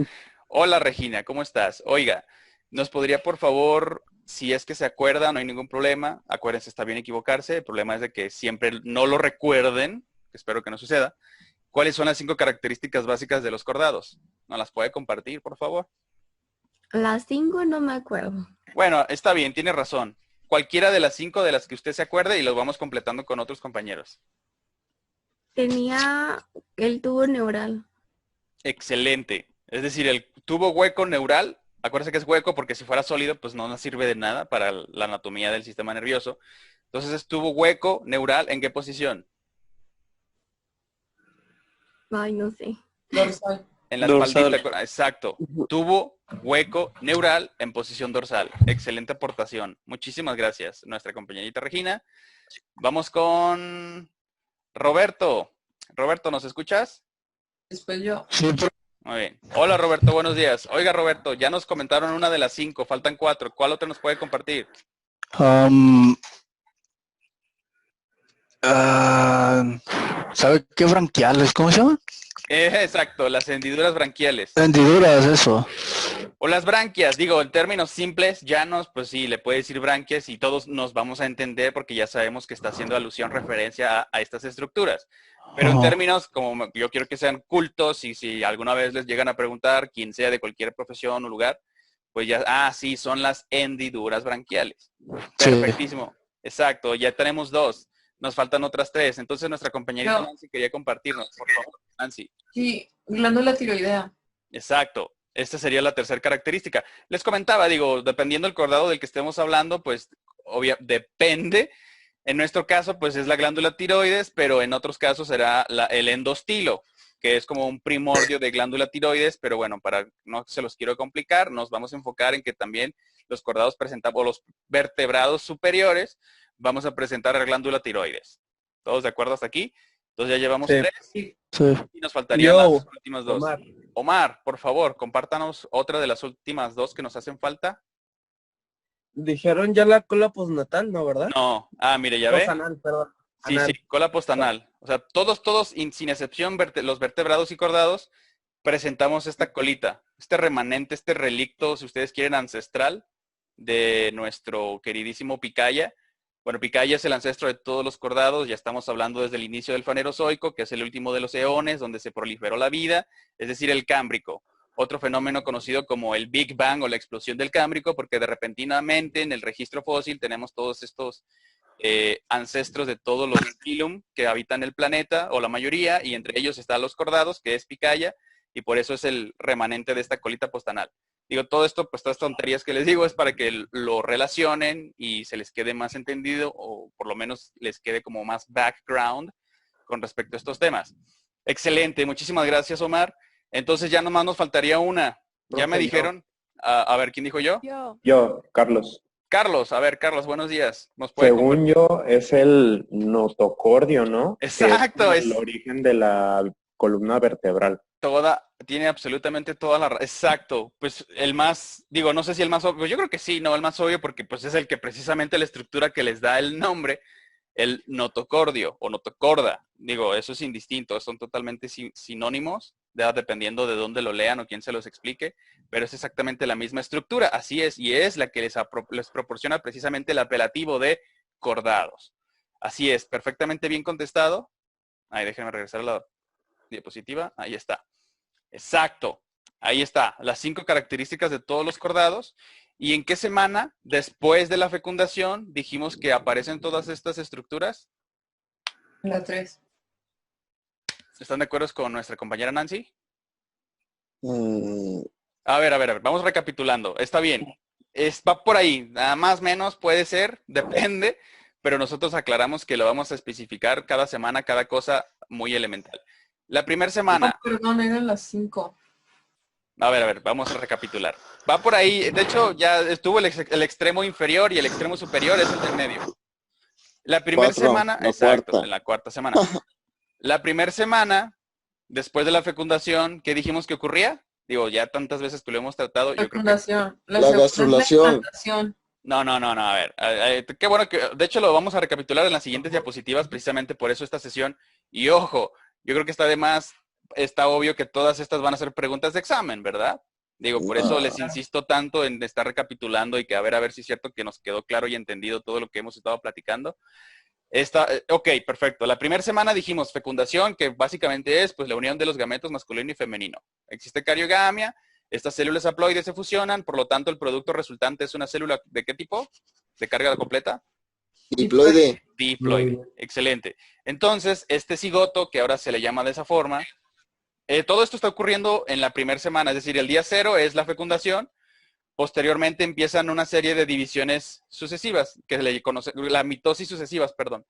Hola, Regina, ¿cómo estás? Oiga, ¿nos podría, por favor, si es que se acuerda, no hay ningún problema, acuérdense, está bien equivocarse, el problema es de que siempre no lo recuerden, espero que no suceda, ¿cuáles son las 5 características básicas de los cordados? ¿Nos las puede compartir, por favor? Las 5 no me acuerdo. Bueno, está bien, tiene razón. Cualquiera de las 5 de las que usted se acuerde y los vamos completando con otros compañeros. Tenía el tubo neural. Excelente. Es decir, el tubo hueco neural, acuérdense que es hueco porque si fuera sólido, pues no nos sirve de nada para la anatomía del sistema nervioso. Entonces es tubo hueco neural, ¿en qué posición? Ay, no sé. Dorsal. En la Dorsal. espaldita, exacto. Tubo hueco neural en posición dorsal. Excelente aportación. Muchísimas gracias, nuestra compañerita Regina. Vamos con Roberto. Roberto, ¿nos escuchas? Después yo. Sí, Muy bien. Hola, Roberto, buenos días. Oiga, Roberto, ya nos comentaron una de las 5, faltan 4. ¿Cuál otra nos puede compartir? ¿Sabe qué branquiales? ¿Cómo se llama? Exacto, las hendiduras branquiales. Hendiduras, eso. O las branquias, digo, en términos simples, llanos, pues sí, le puede decir branquias y todos nos vamos a entender porque ya sabemos que está haciendo alusión, referencia a estas estructuras. Pero en términos, como yo quiero que sean cultos y si alguna vez les llegan a preguntar, quien sea de cualquier profesión o lugar, pues ya, sí, son las hendiduras branquiales. Perfectísimo. Sí. Exacto, ya tenemos 2. Nos faltan otras 3. Entonces nuestra compañerita Nancy quería compartirnos, por favor, Nancy. Sí, glándula tiroidea. Exacto. Esta sería la tercera característica. Les comentaba, digo, dependiendo del cordado del que estemos hablando, pues depende. En nuestro caso, pues es la glándula tiroides, pero en otros casos será el endostilo, que es como un primordio de glándula tiroides, pero bueno, para no se los quiero complicar, nos vamos a enfocar en que también los cordados presentamos, o los vertebrados superiores, vamos a presentar la glándula tiroides. ¿Todos de acuerdo hasta aquí? Entonces ya llevamos 3 y nos faltarían las últimas 2. Omar, por favor, compártanos otra de las últimas 2 que nos hacen falta. Dijeron ya la cola postnatal, ¿no, verdad? No. Mire, ya ve. Postanal, perdón. Sí, cola postanal. O sea, todos, sin excepción, los vertebrados y cordados, presentamos esta colita, este remanente, este relicto, si ustedes quieren, ancestral de nuestro queridísimo Picaya. Bueno, Picaya es el ancestro de todos los cordados, ya estamos hablando desde el inicio del Fanerozoico, que es el último de los eones, donde se proliferó la vida, es decir, el Cámbrico. Otro fenómeno conocido como el Big Bang o la explosión del Cámbrico, porque de repentinamente en el registro fósil tenemos todos estos ancestros de todos los filum que habitan el planeta, o la mayoría, y entre ellos están los cordados, que es Picaya, y por eso es el remanente de esta colita postanal. Digo, todo esto, pues todas tonterías que les digo es para que lo relacionen y se les quede más entendido, o por lo menos les quede como más background con respecto a estos temas. Excelente, muchísimas gracias, Omar. Entonces ya nomás nos faltaría una. Ya me dijeron, a ver, ¿quién dijo yo? Yo, Carlos. Carlos, a ver, Carlos, buenos días. Según yo, es el notocordio, ¿no? Exacto. Es el origen de la columna vertebral. Tiene absolutamente toda la... Exacto. Pues el más, digo, no sé si el más obvio, yo creo que sí, no, el más obvio porque pues es el que precisamente la estructura que les da el nombre, el notocordio o notocorda. Digo, eso es indistinto, son totalmente sinónimos, dependiendo de dónde lo lean o quién se los explique, pero es exactamente la misma estructura, así es, y es la que les proporciona precisamente el apelativo de cordados. Así es, perfectamente bien contestado. Ahí déjenme regresar a la diapositiva, ahí está. Exacto, ahí está, las 5 características de todos los cordados. ¿Y en qué semana, después de la fecundación, dijimos que aparecen todas estas estructuras? La 3. ¿Están de acuerdo con nuestra compañera Nancy? A ver, vamos recapitulando. Está bien, va por ahí, nada más menos puede ser, depende, pero nosotros aclaramos que lo vamos a especificar cada semana, cada cosa muy elemental. La primera semana... No, perdón, eran las 5. A ver, vamos a recapitular. Va por ahí, de hecho ya estuvo el extremo inferior y el extremo superior es el del medio. La primera semana, exacto, en la cuarta semana. La primera semana, después de la fecundación, ¿qué dijimos que ocurría? Digo, ya tantas veces que lo hemos tratado. Fecundación. La gastrulación. No, a ver, qué bueno que, de hecho lo vamos a recapitular en las siguientes diapositivas, precisamente por eso esta sesión. Y ojo, yo creo que está obvio que todas estas van a ser preguntas de examen, ¿verdad? Digo, por eso les insisto tanto en estar recapitulando y que a ver si es cierto que nos quedó claro y entendido todo lo que hemos estado platicando. Ok, perfecto. La primera semana dijimos fecundación, que básicamente es pues la unión de los gametos masculino y femenino. Existe cariogamia, estas células haploides se fusionan, por lo tanto el producto resultante es una célula ¿de qué tipo? ¿De carga completa? Diploide. Diploide, excelente. Entonces, este cigoto, que ahora se le llama de esa forma, todo esto está ocurriendo en la primera semana, es decir, el día 0 es la fecundación, posteriormente empiezan una serie de divisiones sucesivas, que se le conoce, la mitosis sucesivas, perdón.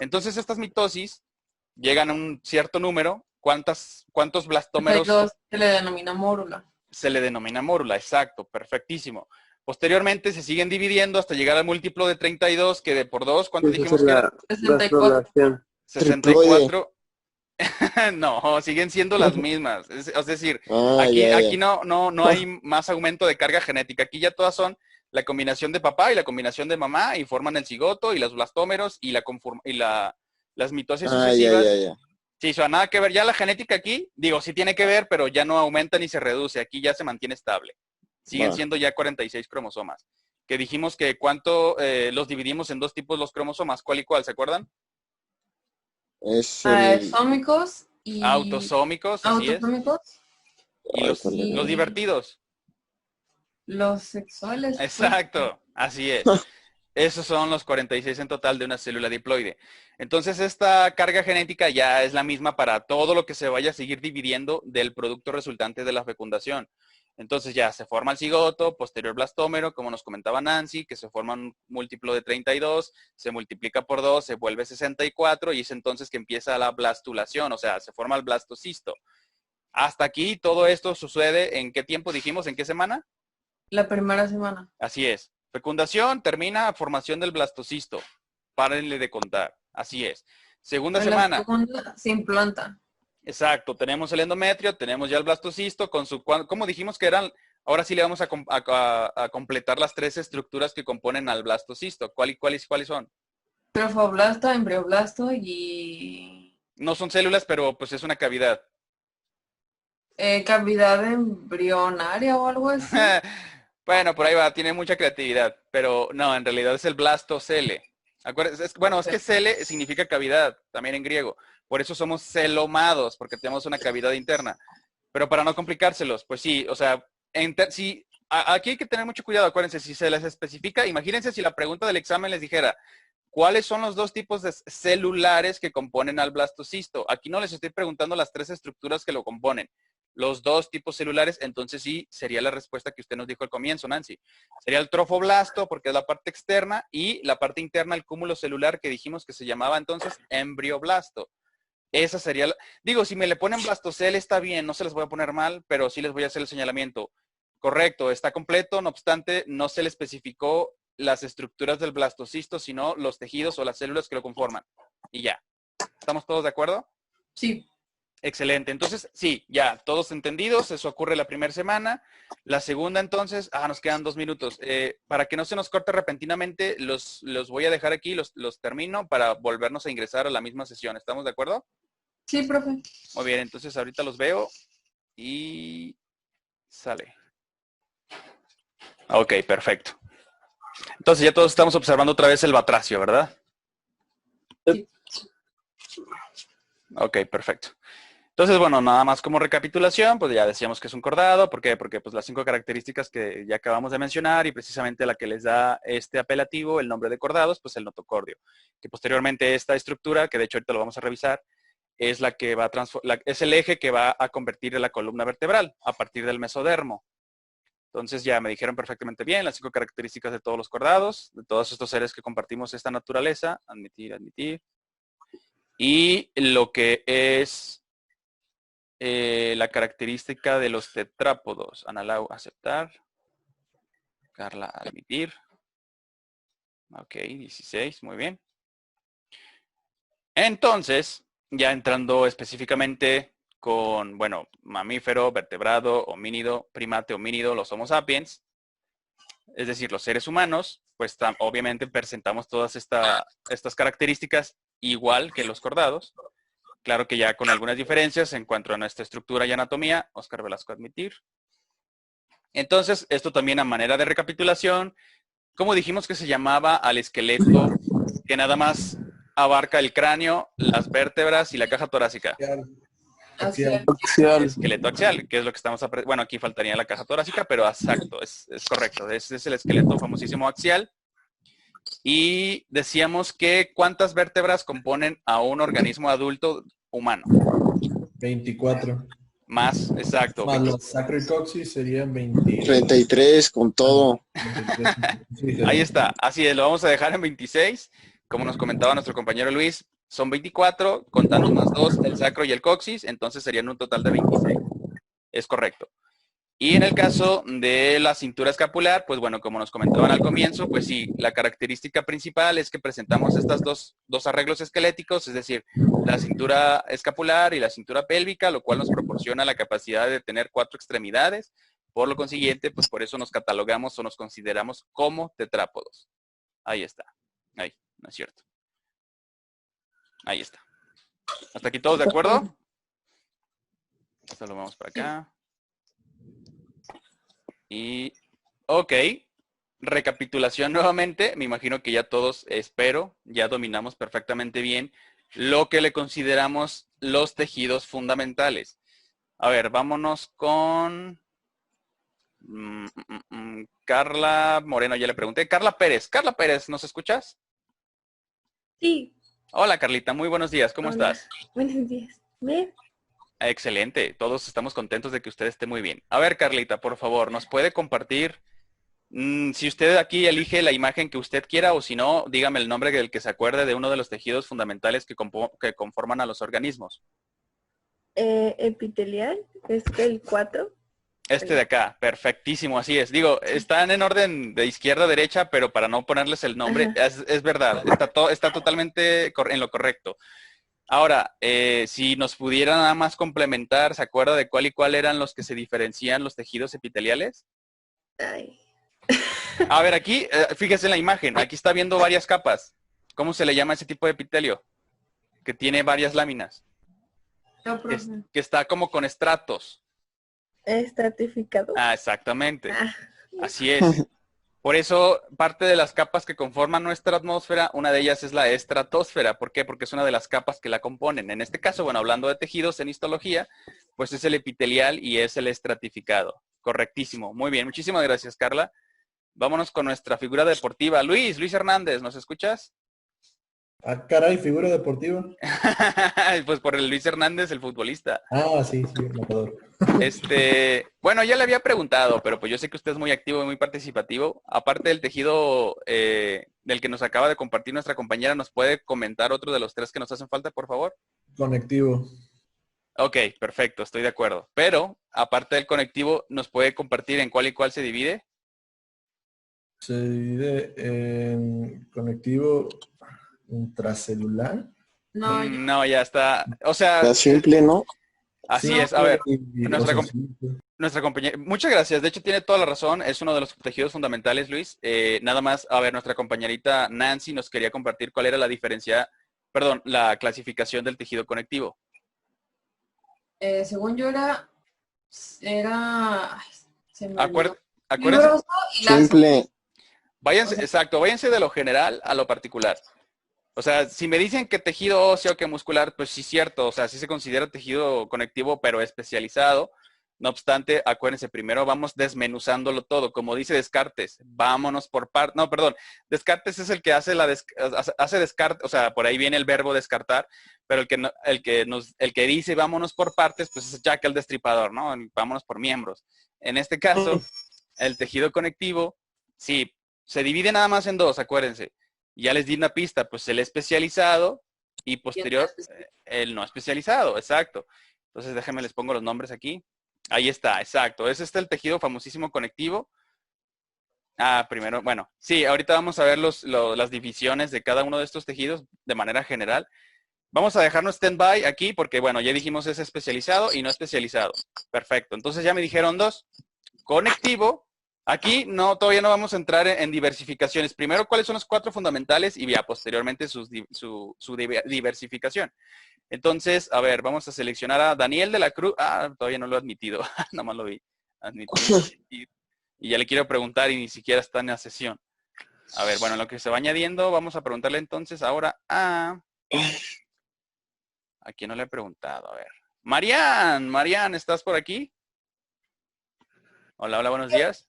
Entonces, estas mitosis llegan a un cierto número, ¿cuántos blastómeros? 32, se le denomina mórula. Se le denomina mórula, exacto, perfectísimo. Posteriormente se siguen dividiendo hasta llegar al múltiplo de 32, que de por 2, ¿cuánto dijimos que era? 64. 64. No, siguen siendo las mismas. Es decir, aquí no hay más aumento de carga genética. Aquí ya todas son la combinación de papá y la combinación de mamá y forman el cigoto y los blastómeros y la Las mitosis Ya, sucesivas, ya. sí, o sea, nada que ver. Ya la genética aquí, digo, sí tiene que ver, pero ya no aumenta ni se reduce. Aquí ya se mantiene estable. Siguen Va. siendo ya 46 cromosomas. Que dijimos que cuánto los dividimos en dos tipos los cromosomas. ¿Cuál y cuál? ¿Se acuerdan? Es el... Sómicos y Autosómicos, así es. autosómicos Y los divertidos. los sexuales. pues. Exacto, así es. Esos son los 46 en total de una célula diploide. Entonces, esta carga genética ya es la misma para todo lo que se vaya a seguir dividiendo del producto resultante de la fecundación. Entonces ya se forma el cigoto, posterior blastómero, como nos comentaba Nancy, que se forma un múltiplo de 32, se multiplica por 2, se vuelve 64 y es entonces que empieza la blastulación, o sea, se forma el blastocisto. Hasta aquí todo esto sucede ¿en qué tiempo dijimos? ¿En qué semana? La primera semana. Así es. Fecundación termina formación del blastocisto. Párenle de contar. Así es. Segunda En la semana. segunda se implanta. Exacto. Tenemos el endometrio, tenemos ya el blastocisto con su... ¿Cómo dijimos que eran? Ahora sí le vamos a completar las tres estructuras que componen al blastocisto. ¿Cuáles son? Trofoblasto, embrioblasto y No son células, pero pues es una cavidad. cavidad embrionaria o algo así. Bueno, por ahí va, tiene mucha creatividad, pero no, en realidad es el blastocele. Bueno, es que cele significa cavidad, también en griego. Por eso somos celomados, porque tenemos una cavidad interna. Pero para no complicárselos, pues sí, o sea, aquí hay que tener mucho cuidado, acuérdense, si se les especifica, imagínense si la pregunta del examen les dijera, ¿cuáles son los dos tipos de celulares que componen al blastocisto? Aquí no les estoy preguntando las tres estructuras que lo componen. Los dos tipos celulares, entonces sí sería la respuesta que usted nos dijo al comienzo, Nancy. Sería el trofoblasto, porque es la parte externa, y la parte interna, el cúmulo celular que dijimos que se llamaba entonces embrioblasto. Esa sería, digo, si me le ponen blastocele está bien, no se les voy a poner mal, pero sí les voy a hacer el señalamiento. Correcto, está completo, no obstante, no se le especificó las estructuras del blastocisto, sino los tejidos o las células que lo conforman. Y ya. ¿Estamos todos de acuerdo? Sí. Excelente. Entonces, sí, ya, todos entendidos. Eso ocurre la primera semana. La segunda, entonces, nos quedan 2 minutos. Para que no se nos corte repentinamente, los voy a dejar aquí, los termino para volvernos a ingresar a la misma sesión. ¿Estamos de acuerdo? Sí, profe. Muy bien, entonces ahorita los veo y sale. Ok, perfecto. Entonces ya todos estamos observando otra vez el batracio, ¿verdad? Sí. Ok, perfecto. Entonces, bueno, nada más como recapitulación, pues ya decíamos que es un cordado. ¿Por qué? Porque pues las 5 características que ya acabamos de mencionar y precisamente la que les da este apelativo, el nombre de cordados, pues el notocordio. Que posteriormente esta estructura, que de hecho ahorita lo vamos a revisar, es la que va a es el eje que va a convertir en la columna vertebral a partir del mesodermo. Entonces ya me dijeron perfectamente bien las 5 características de todos los cordados, de todos estos seres que compartimos esta naturaleza. Admitir, admitir. Y lo que es la característica de los tetrápodos. Analau, aceptar. Carla, admitir. Ok, 16, muy bien. Entonces, ya entrando específicamente con, bueno, mamífero, vertebrado, homínido, primate, homínido, los Homo sapiens, es decir, los seres humanos, pues obviamente presentamos todas estas características igual que los cordados. Claro que ya con algunas diferencias en cuanto a nuestra estructura y anatomía. Oscar Velasco, admitir. Entonces, esto también a manera de recapitulación, ¿cómo dijimos que se llamaba al esqueleto que nada más abarca el cráneo, las vértebras y la caja torácica? Axial. Esqueleto axial, que es lo que estamos aprendiendo. Bueno, aquí faltaría la caja torácica, pero exacto, es correcto. Ese es el esqueleto famosísimo axial. Y decíamos que ¿cuántas vértebras componen a un organismo adulto humano? 24. Más, exacto. Más los sacro y coxis serían 20. 33 con todo. 23. Ahí está. Así es, lo vamos a dejar en 26. Como nos comentaba nuestro compañero Luis, son 24, contando más 2, el sacro y el coxis, entonces serían un total de 26. Es correcto. Y en el caso de la cintura escapular, pues bueno, como nos comentaban al comienzo, pues sí, la característica principal es que presentamos estas dos arreglos esqueléticos, es decir, la cintura escapular y la cintura pélvica, lo cual nos proporciona la capacidad de tener 4 extremidades. Por lo consiguiente, pues por eso nos catalogamos o nos consideramos como tetrápodos. Ahí está. Ahí, no es cierto. Ahí está. ¿Hasta aquí todos de acuerdo? Esto lo vamos para acá. Y, ok. Recapitulación nuevamente. Me imagino que ya todos, espero, ya dominamos perfectamente bien lo que le consideramos los tejidos fundamentales. A ver, vámonos con Carla Moreno, ya le pregunté. Carla Pérez, ¿nos escuchas? Sí. Hola, Carlita, muy buenos días. ¿Cómo estás? Buenos días. ¿Bien? Excelente. Todos estamos contentos de que usted esté muy bien. A ver, Carlita, por favor, ¿nos puede compartir? Si usted aquí elige la imagen que usted quiera o si no, dígame el nombre del que se acuerde de uno de los tejidos fundamentales que conforman a los organismos. Epitelial, es el 4. Este de acá, perfectísimo, así es. Digo, están en orden de izquierda a derecha, pero para no ponerles el nombre, es verdad, está totalmente en lo correcto. Ahora, si nos pudiera nada más complementar, ¿se acuerda de cuál y cuál eran los que se diferencian los tejidos epiteliales? Ay. A ver, aquí, fíjese en la imagen, aquí está viendo varias capas. ¿Cómo se le llama ese tipo de epitelio? Que tiene varias láminas. No, Que está como con estratos. Estratificado. Ah, exactamente. Así es. Por eso, parte de las capas que conforman nuestra atmósfera, una de ellas es la estratosfera. ¿Por qué? Porque es una de las capas que la componen. En este caso, bueno, hablando de tejidos en histología, pues es el epitelial y es el estratificado. Correctísimo. Muy bien. Muchísimas gracias, Carla. Vámonos con nuestra figura deportiva. Luis Hernández, ¿nos escuchas? Ah, caray, figura deportiva. Pues por el Luis Hernández, el futbolista. Ah, sí, el matador. Bueno, ya le había preguntado, pero pues yo sé que usted es muy activo y muy participativo. Aparte del tejido del que nos acaba de compartir nuestra compañera, ¿nos puede comentar otro de los tres que nos hacen falta, por favor? Conectivo. Ok, perfecto, estoy de acuerdo. Pero, aparte del conectivo, ¿nos puede compartir en cuál y cuál se divide? Se divide en conectivo intracelular. No, ya está. O sea, Está simple, ¿no? Así Sí, es. A ver, sí. nuestra compañera, muchas gracias. De hecho, tiene toda la razón. Es uno de los tejidos fundamentales, Luis. Nada más, a ver, nuestra compañerita Nancy nos quería compartir cuál era la clasificación del tejido conectivo. Según yo era Acuérdense. Simple. Váyanse, exacto, váyanse de lo general a lo particular. O sea, si me dicen que tejido óseo, que muscular, pues sí es cierto. O sea, sí se considera tejido conectivo, pero especializado. No obstante, acuérdense, primero vamos desmenuzándolo todo. Como dice Descartes, vámonos por partes. No, perdón. Descartes es el que hace descarte, o sea, por ahí viene el verbo descartar, pero el que dice vámonos por partes, pues es Jack el Destripador, ¿no? Vámonos por miembros. En este caso, el tejido conectivo, sí, se divide nada más en dos, acuérdense. Ya les di una pista, pues el especializado y posterior el no especializado, exacto. Entonces déjenme les pongo los nombres aquí. Ahí está, exacto. Es el tejido famosísimo conectivo. Primero, bueno, sí, ahorita vamos a ver las divisiones de cada uno de estos tejidos de manera general. Vamos a dejarnos stand-by aquí porque, bueno, ya dijimos es especializado y no especializado. Perfecto. Entonces ya me dijeron dos. Conectivo. Aquí todavía no vamos a entrar en diversificaciones. Primero, ¿cuáles son los 4 fundamentales? Y ya posteriormente su diversificación. Entonces, a ver, vamos a seleccionar a Daniel de la Cruz. Todavía no lo he admitido. Nomás lo vi. Admitido. Y ya le quiero preguntar y ni siquiera está en la sesión. A ver, bueno, lo que se va añadiendo, vamos a preguntarle entonces ahora a quién no le he preguntado. A ver. Marian, ¿estás por aquí? Hola, buenos días.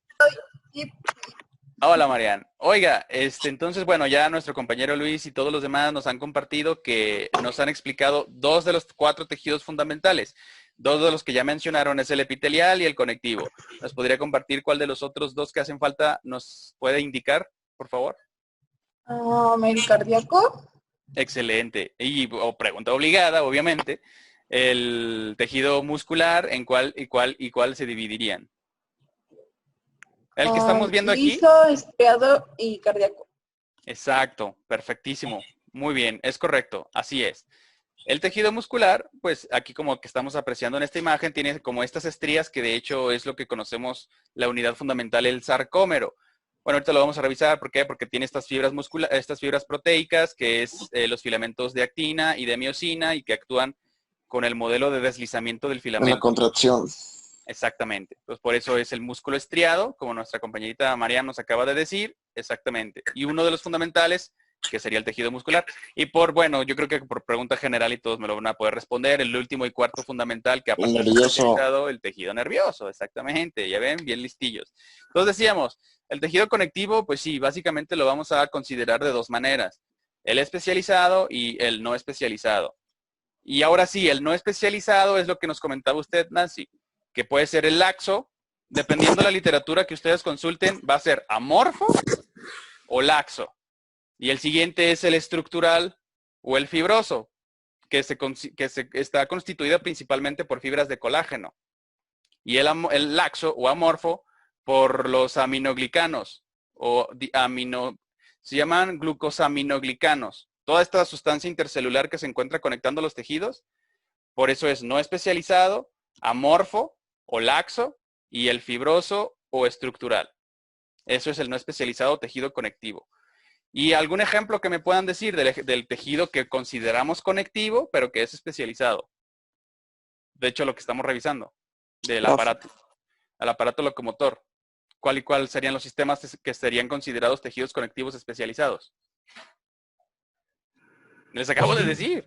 Hola, Marian. Oiga, entonces, bueno, ya nuestro compañero Luis y todos los demás nos han compartido que nos han explicado 2 de los 4 tejidos fundamentales. 2 de los que ya mencionaron es el epitelial y el conectivo. ¿Nos podría compartir cuál de los otros 2 que hacen falta nos puede indicar, por favor? El cardíaco. Excelente. O pregunta obligada, obviamente. El tejido muscular, ¿en cuál se dividirían? El que estamos viendo aquí. Liso, estriado y cardíaco. Exacto, perfectísimo. Muy bien, es correcto, así es. El tejido muscular, pues aquí como que estamos apreciando en esta imagen, tiene como estas estrías que de hecho es lo que conocemos la unidad fundamental, el sarcómero. Bueno, ahorita lo vamos a revisar. ¿Por qué? Porque tiene estas fibras proteicas, que es los filamentos de actina y de miosina, y que actúan con el modelo de deslizamiento del En filamento. la contracción. Exactamente. Pues por eso es el músculo estriado, como nuestra compañerita María nos acaba de decir. Exactamente. Y uno de los fundamentales, que sería el tejido muscular. Y bueno, yo creo que por pregunta general y todos me lo van a poder responder, el último y cuarto fundamental, que aparte nervioso. es especializado, el tejido nervioso. Exactamente. Ya ven, bien listillos. Entonces decíamos, el tejido conectivo, pues sí, básicamente lo vamos a considerar de dos maneras. El especializado y el no especializado. Y ahora sí, el no especializado es lo que nos comentaba usted, Nancy, que puede ser el laxo, dependiendo de la literatura que ustedes consulten, va a ser amorfo o laxo. Y el siguiente es el estructural o el fibroso, que está constituido principalmente por fibras de colágeno. Y el laxo o amorfo por los aminoglicanos se llaman glucosaminoglicanos. Toda esta sustancia intercelular que se encuentra conectando los tejidos, por eso es no especializado, amorfo o laxo, y el fibroso o estructural. Eso es el no especializado tejido conectivo. ¿Y algún ejemplo que me puedan decir del tejido que consideramos conectivo, pero que es especializado? De hecho, lo que estamos revisando, del aparato, al aparato locomotor. ¿Cuál y cuál serían los sistemas que serían considerados tejidos conectivos especializados? Les acabo de decir.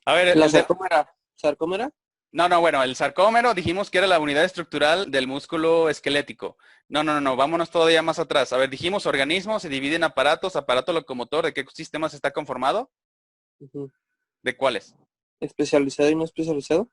A ver, ¿La sarcómera? ¿Sarcómera? No, bueno, el sarcómero dijimos que era la unidad estructural del músculo esquelético. No, vámonos todavía más atrás. A ver, dijimos organismo, se divide en aparatos, aparato locomotor. ¿De qué sistemas está conformado? ¿De cuáles? ¿Especializado y no especializado?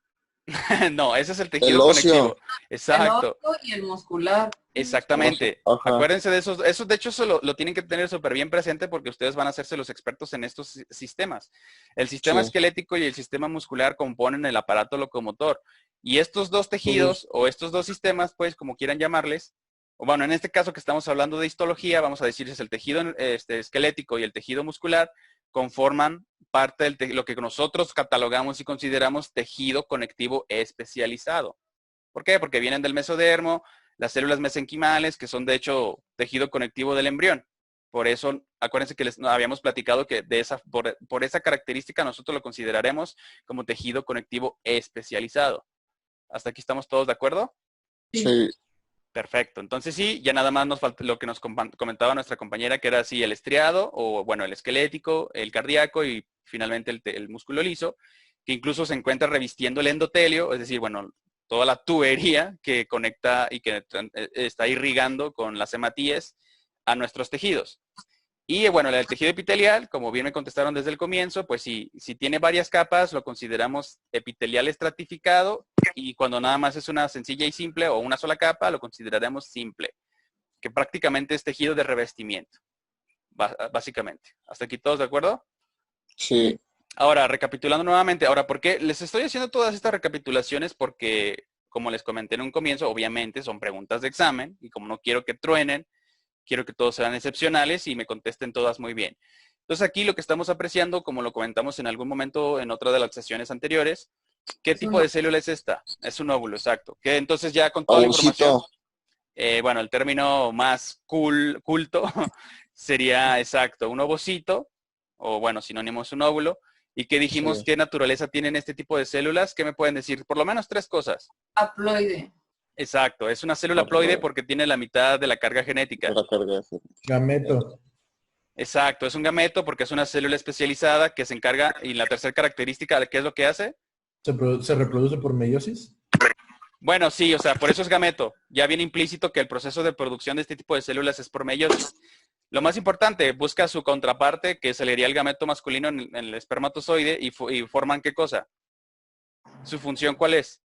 No, ese es el tejido conectivo. Exacto. El óseo y el muscular. Exactamente. Ajá. Acuérdense de esos. Eso, de hecho, eso lo tienen que tener súper bien presente porque ustedes van a hacerse los expertos en estos sistemas. El sistema esquelético y el sistema muscular componen el aparato locomotor. Y estos dos tejidos o estos dos sistemas, pues, como quieran llamarles, o bueno, en este caso que estamos hablando de histología, vamos a decir es el tejido esquelético y el tejido muscular conforman parte de lo que nosotros catalogamos y consideramos tejido conectivo especializado. ¿Por qué? Porque vienen del mesodermo, las células mesenquimales, que son de hecho tejido conectivo del embrión. Por eso, acuérdense que les habíamos platicado que por esa característica nosotros lo consideraremos como tejido conectivo especializado. ¿Hasta aquí estamos todos de acuerdo? Sí. Perfecto. Entonces sí, ya nada más nos falta lo que nos comentaba nuestra compañera, que era así el estriado, o bueno, el esquelético, el cardíaco y finalmente el músculo liso, que incluso se encuentra revistiendo el endotelio, es decir, bueno, toda la tubería que conecta y que está irrigando con las hematíes a nuestros tejidos. Y bueno, el tejido epitelial, como bien me contestaron desde el comienzo, pues si tiene varias capas, lo consideramos epitelial estratificado, y cuando nada más es una sencilla y simple o una sola capa, lo consideraremos simple, que prácticamente es tejido de revestimiento, básicamente. ¿Hasta aquí todos de acuerdo? Sí. Ahora, recapitulando nuevamente, ¿por qué les estoy haciendo todas estas recapitulaciones? Porque, como les comenté en un comienzo, obviamente son preguntas de examen, y como no quiero que truenen, quiero que todos sean excepcionales y me contesten todas muy bien. Entonces aquí lo que estamos apreciando, como lo comentamos en algún momento en otra de las sesiones anteriores, ¿qué tipo de célula es esta? Es un óvulo, exacto. Que entonces ya con toda la información, bueno, el término más culto sería exacto, un ovocito, o bueno, sinónimo es un óvulo. ¿Y qué dijimos? ¿Qué naturaleza tienen este tipo de células? ¿Qué me pueden decir? Por lo menos tres cosas. Haploide. Exacto, es una célula haploide porque tiene la mitad de la carga genética. Gameto. Exacto, es un gameto porque es una célula especializada que se encarga, y la tercera característica, ¿qué es lo que hace? ¿Se reproduce por meiosis? Bueno, sí, o sea, por eso es gameto. Ya viene implícito que el proceso de producción de este tipo de células es por meiosis. Lo más importante, busca su contraparte, que sería el gameto masculino en el espermatozoide, y forman ¿qué cosa? ¿Su función cuál es?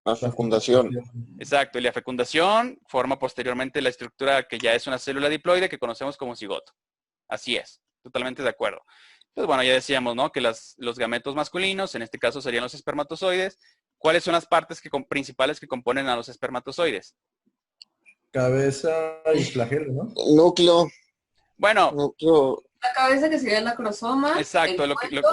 La fecundación. Exacto, y la fecundación forma posteriormente la estructura que ya es una célula diploide que conocemos como cigoto. Así es, totalmente de acuerdo. Entonces, bueno, ya decíamos, ¿no? Que los gametos masculinos, en este caso serían los espermatozoides. ¿Cuáles son las partes principales que componen a los espermatozoides? Cabeza y flagelo, ¿no? Núcleo. Bueno. Núcleo. La cabeza, que sería el acrosoma. Exacto. El cuello, la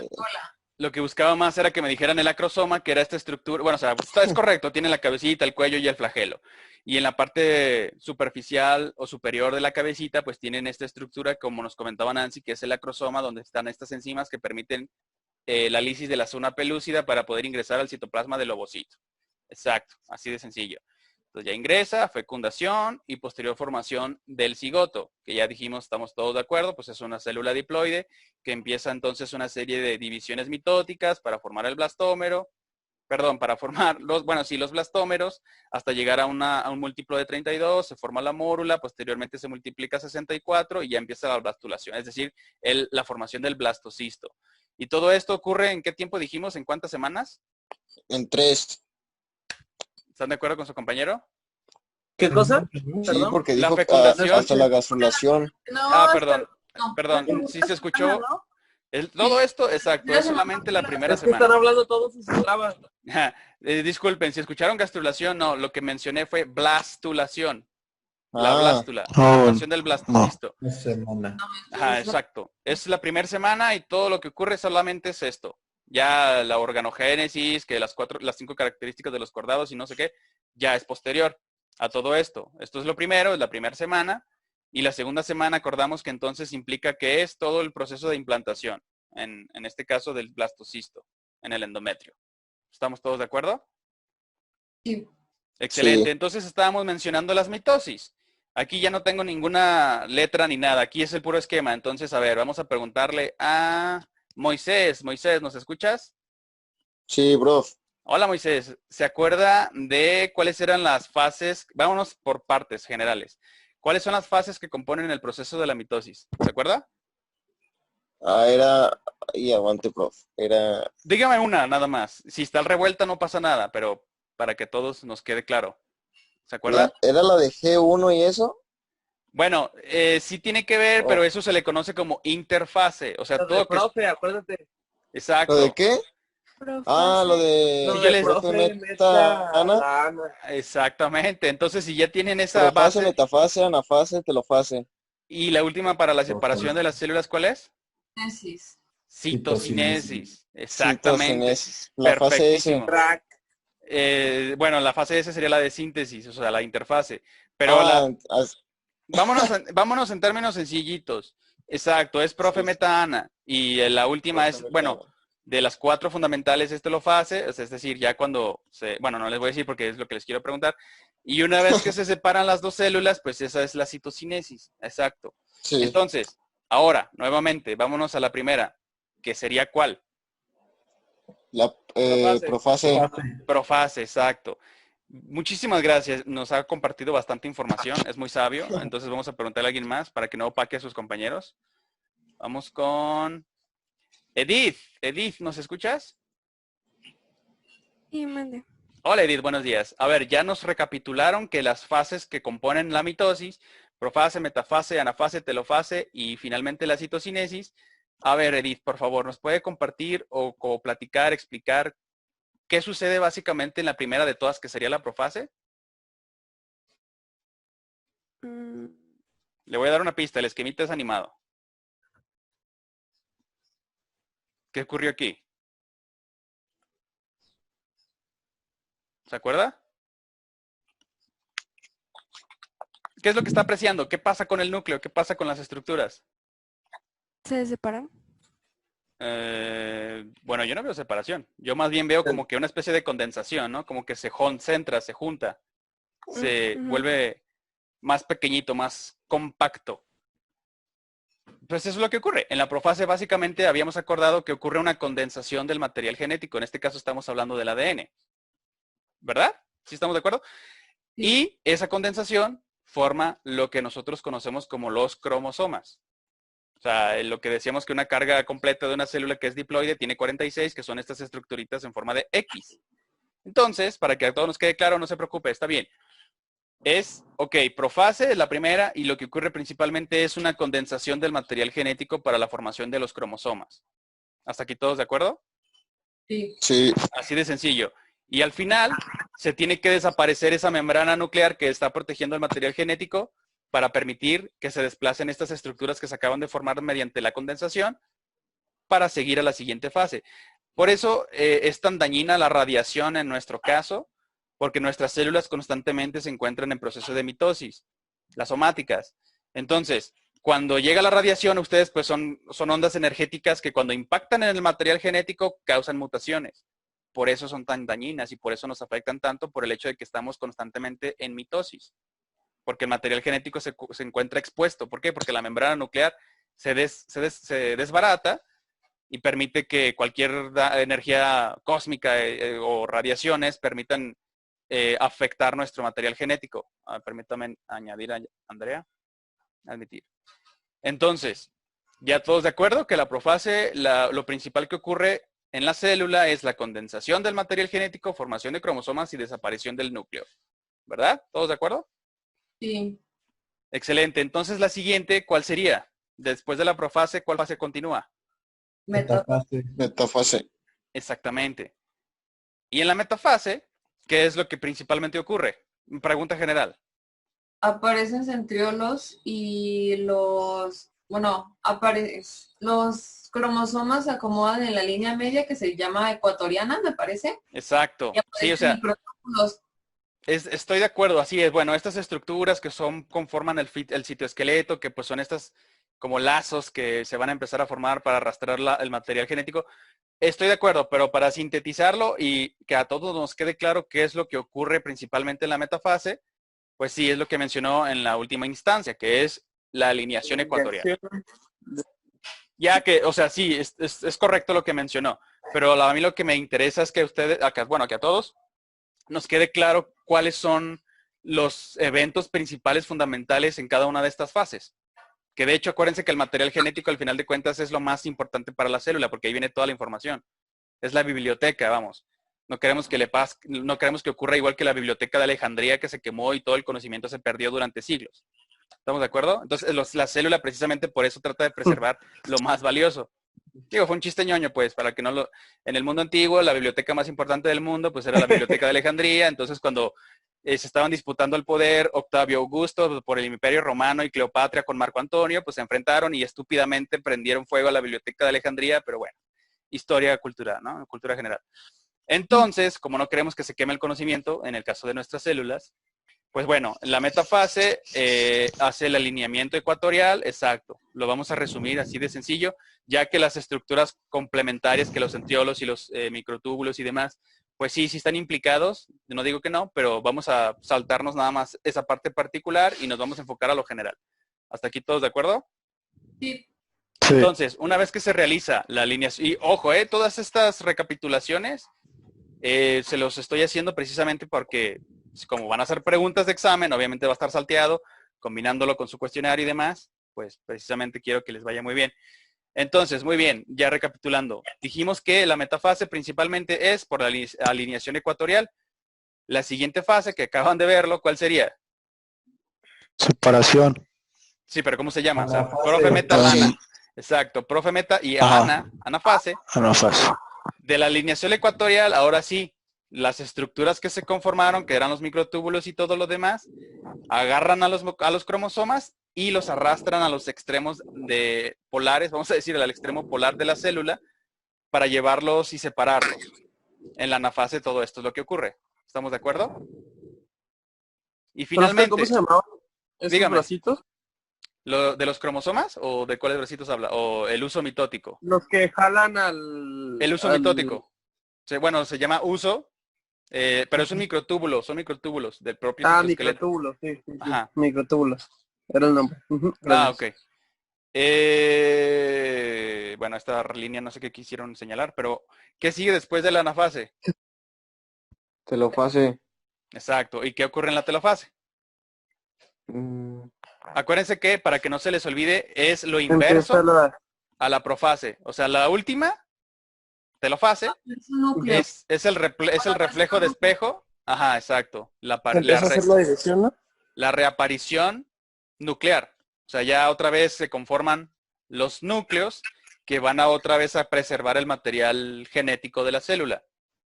cola. Lo que buscaba más era que me dijeran el acrosoma, que era esta estructura. Bueno, o sea, es correcto, tiene la cabecita, el cuello y el flagelo. Y en la parte superficial o superior de la cabecita, pues tienen esta estructura, como nos comentaba Nancy, que es el acrosoma, donde están estas enzimas que permiten la lisis de la zona pelúcida para poder ingresar al citoplasma del ovocito. Exacto, así de sencillo. Entonces ya ingresa, fecundación y posterior formación del cigoto, que ya dijimos, estamos todos de acuerdo, pues es una célula diploide que empieza entonces una serie de divisiones mitóticas para formar el blastómero, perdón, para formar los blastómeros, hasta llegar a un múltiplo de 32, se forma la mórula, posteriormente se multiplica a 64 y ya empieza la blastulación, es decir, la formación del blastocisto. ¿Y todo esto ocurre en qué tiempo dijimos? ¿En cuántas semanas? En 3. ¿Están de acuerdo con su compañero? ¿Qué cosa? Sí, ¿Perdón? porque La dijo fecundación. hasta la gastrulación. No, Perdón, ¿sí se escuchó? Todo esto, exacto, es solamente la primera Es que semana. están hablando todos y se traba. Disculpen, si escucharon gastrulación, no, lo que mencioné fue blastulación. La Ah. blástula, la formación del blastocisto. Una semana. Ajá, exacto. Es la primera semana y todo lo que ocurre solamente es esto. Ya la organogénesis, que las 5 características de los cordados y no sé qué, ya es posterior a todo esto. Esto es lo primero, es la primera semana. Y la segunda semana acordamos que entonces implica que es todo el proceso de implantación, en este caso del blastocisto, en el endometrio. ¿Estamos todos de acuerdo? Sí. Excelente. Sí. Entonces estábamos mencionando las mitosis. Aquí ya no tengo ninguna letra ni nada. Aquí es el puro esquema. Entonces, a ver, vamos a preguntarle a Moisés. Moisés, ¿nos escuchas? Sí, bro. Hola, Moisés. ¿Se acuerda de cuáles eran las fases? Vámonos por partes generales. ¿Cuáles son las fases que componen el proceso de la mitosis? ¿Se acuerda? Era... Y aguante, prof. Era... Dígame una, nada más. Si está revuelta no pasa nada, pero para que todos nos quede claro. ¿Se acuerda? ¿Era la de G1 y eso? Bueno, sí tiene que ver, pero eso se le conoce como interfase. O sea, Lo todo de que... profe, acuérdate. Exacto. ¿Lo de qué? Ah, lo de... Sí, yo les- profe Profe, Ana. Exactamente. Entonces, si ya tienen esa Profase, base, metafase, anafase, telofase. y la última para la separación de las células, ¿cuál es? Tesis. Citocinesis. Exactamente. Citocinesis. La fase S. Perfectísimo. Bueno, la fase S sería la de síntesis, o sea, la interfase. Pero vámonos en términos sencillitos. Exacto, es profe metana. Y la última es, bueno, de las 4 fundamentales es telofase, es decir, ya cuando bueno, no les voy a decir porque es lo que les quiero preguntar. Y una vez que se separan las 2 células, pues esa es la citocinesis. Exacto. Sí. Entonces, ahora, nuevamente, vámonos a la primera, que sería ¿cuál? La profase. Profase, exacto. Muchísimas gracias. Nos ha compartido bastante información. Es muy sabio. Entonces vamos a preguntarle a alguien más para que no opaque a sus compañeros. Vamos con Edith. Edith, ¿nos escuchas? Sí, mande. Hola Edith, buenos días. A ver, ya nos recapitularon que las fases que componen la mitosis, profase, metafase, anafase, telofase y finalmente la citocinesis. A ver, Edith, por favor, ¿nos puede compartir o platicar, explicar qué sucede básicamente en la primera de todas, que sería la profase? Le voy a dar una pista, el esquemita es animado. ¿Qué ocurrió aquí? ¿Se acuerda? ¿Qué es lo que está apreciando? ¿Qué pasa con el núcleo? ¿Qué pasa con las estructuras? ¿Se separan? Bueno, yo no veo separación. Yo más bien veo como que una especie de condensación, ¿no? Como que se concentra, se junta, se vuelve más pequeñito, más compacto. Pues eso es lo que ocurre. En la profase básicamente habíamos acordado que ocurre una condensación del material genético. En este caso estamos hablando del ADN. ¿Verdad? ¿Sí estamos de acuerdo? Y esa condensación forma lo que nosotros conocemos como los cromosomas. O sea, lo que decíamos que una carga completa de una célula que es diploide tiene 46, que son estas estructuritas en forma de X. Entonces, para que a todos nos quede claro, no se preocupe, está bien. Profase es la primera y lo que ocurre principalmente es una condensación del material genético para la formación de los cromosomas. ¿Hasta aquí todos de acuerdo? Sí. Sí. Así de sencillo. Y al final se tiene que desaparecer esa membrana nuclear que está protegiendo el material genético para permitir que se desplacen estas estructuras que se acaban de formar mediante la condensación para seguir a la siguiente fase. Por eso es tan dañina la radiación en nuestro caso, porque nuestras células constantemente se encuentran en proceso de mitosis, las somáticas. Entonces, cuando llega la radiación, ustedes pues son ondas energéticas que cuando impactan en el material genético causan mutaciones. Por eso son tan dañinas y por eso nos afectan tanto por el hecho de que estamos constantemente en mitosis. Porque el material genético se encuentra expuesto. ¿Por qué? Porque la membrana nuclear se desbarata y permite que cualquier energía cósmica o radiaciones permitan afectar nuestro material genético. Permítame añadir a Andrea. Admitir. Entonces, ya todos de acuerdo que la profase, lo principal que ocurre en la célula es la condensación del material genético, formación de cromosomas y desaparición del núcleo. ¿Verdad? ¿Todos de acuerdo? Sí. Excelente. Entonces, la siguiente, ¿cuál sería? Después de la profase, ¿cuál fase continúa? Metafase. Metafase. Exactamente. Y en la metafase, ¿qué es lo que principalmente ocurre? Pregunta general. Aparecen centriolos y los cromosomas se acomodan en la línea media que se llama ecuatoriana, me parece. Exacto. Sí, o sea, estoy de acuerdo, así es. Bueno, estas estructuras que conforman el citoesqueleto, que pues son estas como lazos que se van a empezar a formar para arrastrar el material genético. Estoy de acuerdo, pero para sintetizarlo y que a todos nos quede claro qué es lo que ocurre principalmente en la metafase, pues sí, es lo que mencionó en la última instancia, que es la alineación ecuatorial. Ya que, o sea, sí, es correcto lo que mencionó, pero a mí lo que me interesa es que ustedes, que a todos, nos quede claro cuáles son los eventos principales fundamentales en cada una de estas fases. Que de hecho, acuérdense que el material genético, al final de cuentas, es lo más importante para la célula, porque ahí viene toda la información. Es la biblioteca, vamos. No queremos que ocurra igual que la biblioteca de Alejandría, que se quemó y todo el conocimiento se perdió durante siglos. ¿Estamos de acuerdo? Entonces, la célula precisamente por eso trata de preservar lo más valioso. Digo, fue un chiste ñoño, pues, para que no lo... En el mundo antiguo, la biblioteca más importante del mundo, pues, era la biblioteca de Alejandría. Entonces, cuando se estaban disputando el poder, Octavio Augusto por el Imperio Romano y Cleopatra con Marco Antonio, pues, se enfrentaron y estúpidamente prendieron fuego a la biblioteca de Alejandría, pero bueno, historia cultural, ¿no? Cultura general. Entonces, como no queremos que se queme el conocimiento, en el caso de nuestras células, pues bueno, la metafase hace el alineamiento ecuatorial, exacto. Lo vamos a resumir así de sencillo, ya que las estructuras complementarias que los centriolos y los microtúbulos y demás, pues sí están implicados, no digo que no, pero vamos a saltarnos nada más esa parte particular y nos vamos a enfocar a lo general. ¿Hasta aquí todos de acuerdo? Sí. Entonces, una vez que se realiza la alineación, y ojo, todas estas recapitulaciones se los estoy haciendo precisamente porque como van a hacer preguntas de examen, obviamente va a estar salteado, combinándolo con su cuestionario y demás, pues precisamente quiero que les vaya muy bien. Entonces, muy bien, ya recapitulando. Dijimos que la metafase principalmente es por la alineación ecuatorial. La siguiente fase, que acaban de verlo, ¿cuál sería? Separación. Sí, pero ¿cómo se llama? O sea, profe meta, ana. Exacto, profe meta y anafase. Anafase. De la alineación ecuatorial, ahora sí, las estructuras que se conformaron, que eran los microtúbulos y todo lo demás, agarran a los cromosomas y los arrastran a los extremos polares, vamos a decir, al extremo polar de la célula, para llevarlos y separarlos. En la anafase todo esto es lo que ocurre. ¿Estamos de acuerdo? Y finalmente... ¿Cómo se llamaban esos bracitos? ¿De los cromosomas o de cuáles bracitos habla? ¿O el uso mitótico? Los que jalan al... El uso mitótico. Bueno, se llama uso, pero es un microtúbulo, son microtúbulos del propio citoesqueleto. Microtúbulos, sí. Ajá. Microtúbulos, era el nombre. Ok. Bueno, esta línea no sé qué quisieron señalar, pero ¿qué sigue después de la anafase? Telofase. Exacto. ¿Y qué ocurre en la telofase? Acuérdense que, para que no se les olvide, es lo inverso a la profase. O sea, la última telofase es el reflejo de espejo. Ajá, exacto. La reaparición nuclear. O sea, ya otra vez se conforman los núcleos que van a otra vez a preservar el material genético de la célula.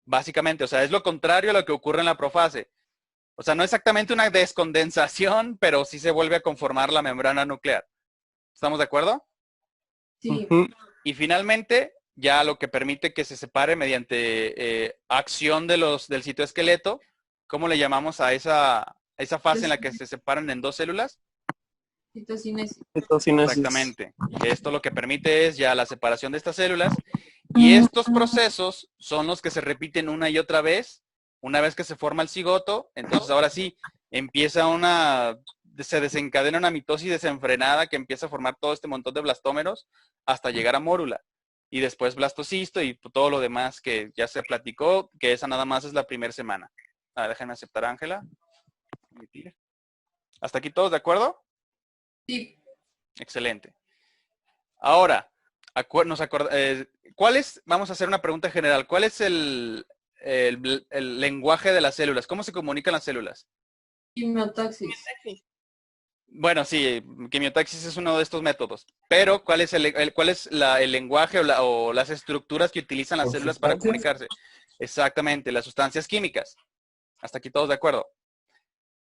Básicamente, o sea, es lo contrario a lo que ocurre en la profase. O sea, no exactamente una descondensación, pero sí se vuelve a conformar la membrana nuclear. ¿Estamos de acuerdo? Sí. Y finalmente ya lo que permite que se separe mediante acción del citoesqueleto. ¿Cómo le llamamos a esa fase en la que se separan en dos células? Citocinesis. Exactamente. Esto lo que permite es ya la separación de estas células. Y estos procesos son los que se repiten una y otra vez. Una vez que se forma el cigoto, entonces ahora sí, se desencadena una mitosis desenfrenada que empieza a formar todo este montón de blastómeros hasta llegar a mórula. Y después blastocisto y todo lo demás que ya se platicó, que esa nada más es la primera semana. Déjenme aceptar a Ángela. ¿Hasta aquí todos de acuerdo? Sí. Excelente. Ahora, vamos a hacer una pregunta general. ¿Cuál es el lenguaje de las células? ¿Cómo se comunican las células? Quimiotaxis. Bueno, sí, quimiotaxis es uno de estos métodos. Pero, ¿cuál es el lenguaje o las estructuras que utilizan las células para comunicarse? Exactamente, las sustancias químicas. Hasta aquí todos de acuerdo.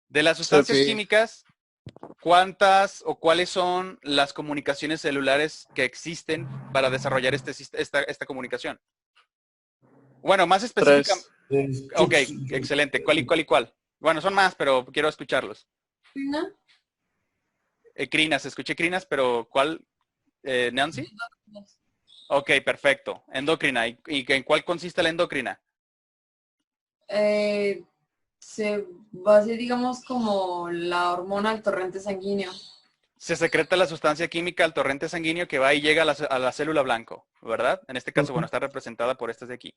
De las sustancias químicas, ¿cuántas o cuáles son las comunicaciones celulares que existen para desarrollar esta comunicación? Bueno, más específicamente. Ok, excelente. ¿Cuál y cuál? Bueno, son más, pero quiero escucharlos. ¿Crina? Crinas, escuché crinas, pero ¿cuál? ¿Nancy? Ok, perfecto. Endocrina. ¿Y en cuál consiste la endocrina? Se basa, digamos, como la hormona al torrente sanguíneo. Se secreta la sustancia química al torrente sanguíneo que va y llega a la célula blanco, ¿verdad? En este caso, bueno, está representada por estas de aquí.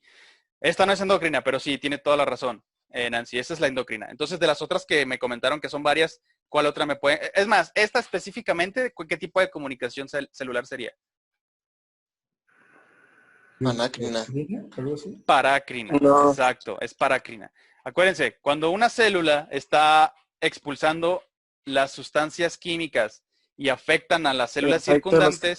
Esta no es endocrina, pero sí, tiene toda la razón, Nancy. Esa es la endocrina. Entonces, de las otras que me comentaron que son varias, ¿cuál otra me puede...? Es más, esta específicamente, ¿qué tipo de comunicación celular sería? Parácrina. Parácrina, no. Exacto, es parácrina. Acuérdense, cuando una célula está expulsando las sustancias químicas y afectan a las células circundantes,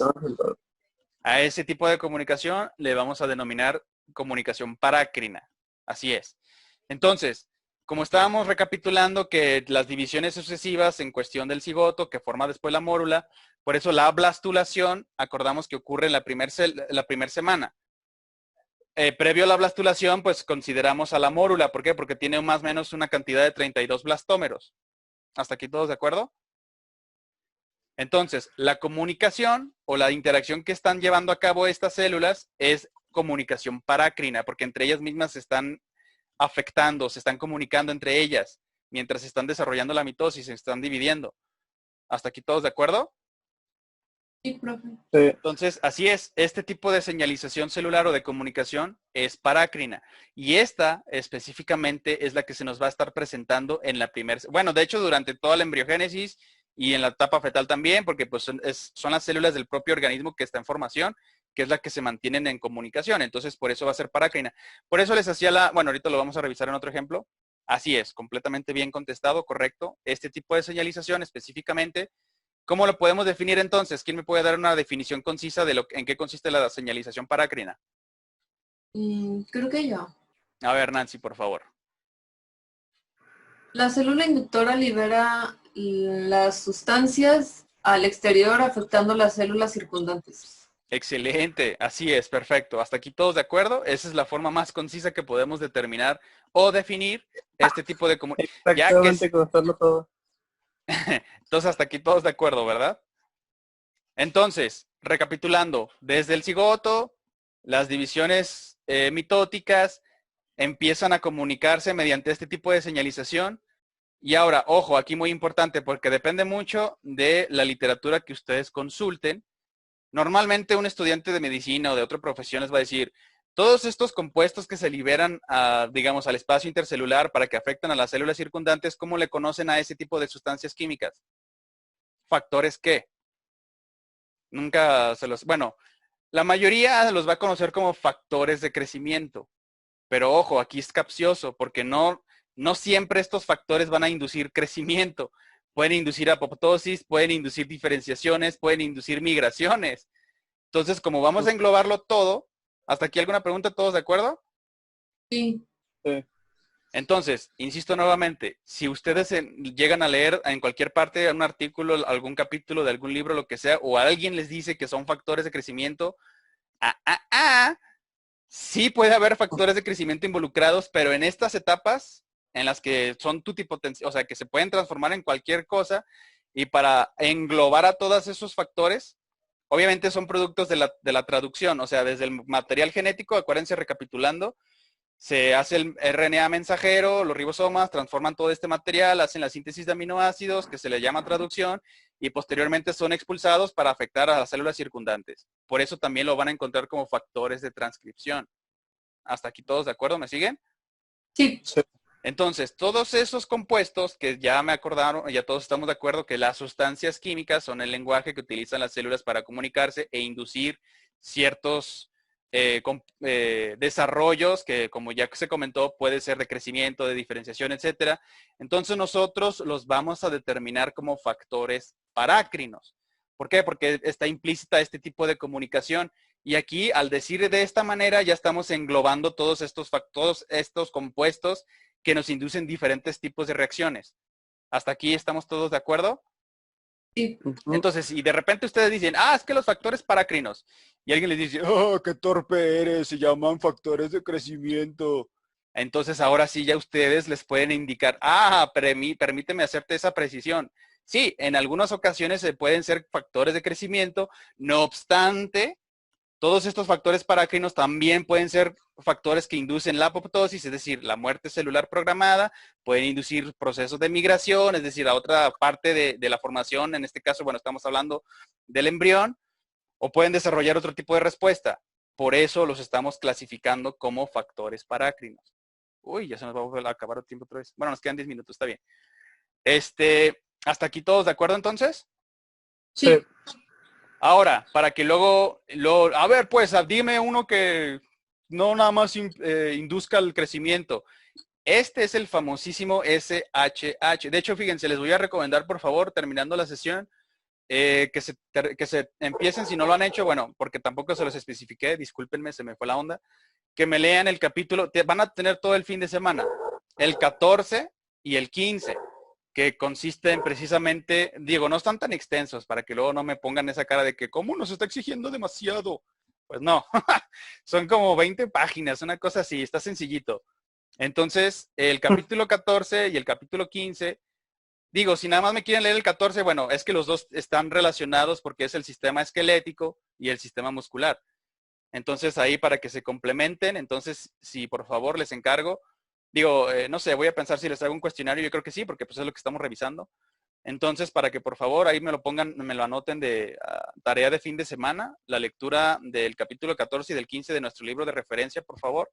a ese tipo de comunicación le vamos a denominar comunicación parácrina. Así es. Entonces, como estábamos recapitulando que las divisiones sucesivas en cuestión del cigoto, que forma después la mórula, por eso la blastulación, acordamos que ocurre en la primera semana. Previo a la blastulación, pues consideramos a la mórula. ¿Por qué? Porque tiene más o menos una cantidad de 32 blastómeros. ¿Hasta aquí todos de acuerdo? Entonces, la comunicación o la interacción que están llevando a cabo estas células es comunicación parácrina, porque entre ellas mismas se están afectando, se están comunicando entre ellas, mientras están desarrollando la mitosis, se están dividiendo. ¿Hasta aquí todos de acuerdo? Sí, profe. Entonces, así es, este tipo de señalización celular o de comunicación es parácrina. Y esta específicamente es la que se nos va a estar presentando en la primera, bueno, de hecho, durante toda la embriogénesis y en la etapa fetal también, porque pues son las células del propio organismo que está en formación, que es la que se mantienen en comunicación. Entonces, por eso va a ser parácrina. Por eso les hacía bueno, ahorita lo vamos a revisar en otro ejemplo. Así es, completamente bien contestado, correcto. Este tipo de señalización específicamente, ¿cómo lo podemos definir entonces? ¿Quién me puede dar una definición concisa de en qué consiste la señalización parácrina? Creo que yo. A ver, Nancy, por favor. La célula inductora libera las sustancias al exterior afectando las células circundantes. Excelente, así es, perfecto. ¿Hasta aquí todos de acuerdo? Esa es la forma más concisa que podemos determinar o definir este tipo de comunicación. Exactamente, contarlo todo. Entonces, hasta aquí todos de acuerdo, ¿verdad? Entonces, recapitulando, desde el cigoto, las divisiones mitóticas empiezan a comunicarse mediante este tipo de señalización. Y ahora, ojo, aquí muy importante, porque depende mucho de la literatura que ustedes consulten. Normalmente un estudiante de medicina o de otra profesión les va a decir, todos estos compuestos que se liberan, digamos, al espacio intercelular para que afecten a las células circundantes, ¿cómo le conocen a ese tipo de sustancias químicas? ¿Factores qué? Nunca se los... Bueno, la mayoría los va a conocer como factores de crecimiento. Pero ojo, aquí es capcioso, porque no siempre estos factores van a inducir crecimiento. Pueden inducir apoptosis, pueden inducir diferenciaciones, pueden inducir migraciones. Entonces, como vamos a englobarlo todo, ¿hasta aquí alguna pregunta? ¿Todos de acuerdo? Sí. Entonces, insisto nuevamente, si ustedes llegan a leer en cualquier parte un artículo, algún capítulo de algún libro, lo que sea, o alguien les dice que son factores de crecimiento, Sí puede haber factores de crecimiento involucrados, pero en estas etapas en las que son tutipotenciales, o sea, que se pueden transformar en cualquier cosa, y para englobar a todos esos factores, obviamente son productos de la traducción, o sea, desde el material genético, acuérdense recapitulando, se hace el RNA mensajero, los ribosomas transforman todo este material, hacen la síntesis de aminoácidos, que se le llama traducción, y posteriormente son expulsados para afectar a las células circundantes. Por eso también lo van a encontrar como factores de transcripción. ¿Hasta aquí todos de acuerdo? ¿Me siguen? Sí. Entonces, todos esos compuestos que ya me acordaron, ya todos estamos de acuerdo que las sustancias químicas son el lenguaje que utilizan las células para comunicarse e inducir ciertos desarrollos que, como ya se comentó, puede ser de crecimiento, de diferenciación, etcétera. Entonces, nosotros los vamos a determinar como factores parácrinos. ¿Por qué? Porque está implícita este tipo de comunicación. Y aquí, al decir de esta manera, ya estamos englobando todos estos compuestos que nos inducen diferentes tipos de reacciones. ¿Hasta aquí estamos todos de acuerdo? Sí. Entonces, si de repente ustedes dicen, es que los factores parácrinos, y alguien les dice, qué torpe eres, se llaman factores de crecimiento. Entonces, ahora sí ya ustedes les pueden indicar, permíteme hacerte esa precisión. Sí, en algunas ocasiones se pueden ser factores de crecimiento, no obstante, todos estos factores parácrinos también pueden ser factores que inducen la apoptosis, es decir, la muerte celular programada, pueden inducir procesos de migración, es decir, a otra parte de la formación, en este caso, bueno, estamos hablando del embrión, o pueden desarrollar otro tipo de respuesta. Por eso los estamos clasificando como factores parácrinos. Uy, ya se nos va a acabar el tiempo otra vez. Bueno, nos quedan 10 minutos, está bien. ¿Hasta aquí todos de acuerdo entonces? Sí. Ahora, para que luego, a ver, pues, dime uno que no nada más induzca el crecimiento. Este es el famosísimo SHH. De hecho, fíjense, les voy a recomendar, por favor, terminando la sesión, que se empiecen, si no lo han hecho, bueno, porque tampoco se los especifiqué, discúlpenme, se me fue la onda, que me lean el capítulo, van a tener todo el fin de semana, el 14 y el 15. Que consisten precisamente, digo, no están tan extensos para que luego no me pongan esa cara de que ¿cómo nos está exigiendo demasiado? Pues no, son como 20 páginas, una cosa así, está sencillito. Entonces, el capítulo 14 y el capítulo 15, digo, si nada más me quieren leer el 14, bueno, es que los dos están relacionados porque es el sistema esquelético y el sistema muscular. Entonces, ahí para que se complementen, entonces, si por favor les encargo, digo, no sé, voy a pensar si les hago un cuestionario, yo creo que sí, porque pues es lo que estamos revisando. Entonces, para que por favor ahí me lo pongan, me lo anoten de tarea de fin de semana, la lectura del capítulo 14 y del 15 de nuestro libro de referencia, por favor,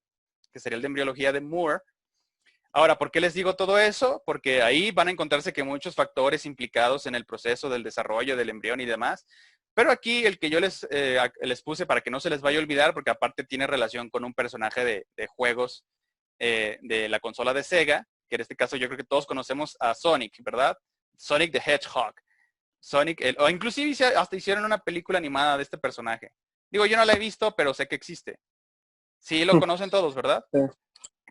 que sería el de embriología de Moore. Ahora, ¿por qué les digo todo eso? Porque ahí van a encontrarse que muchos factores implicados en el proceso del desarrollo del embrión y demás. Pero aquí el que yo les puse para que no se les vaya a olvidar, porque aparte tiene relación con un personaje de juegos de la consola de Sega, que en este caso yo creo que todos conocemos a Sonic, ¿verdad? Sonic the Hedgehog. Sonic, o inclusive hasta hicieron una película animada de este personaje. Digo, yo no la he visto, pero sé que existe. Sí, lo conocen todos, ¿verdad?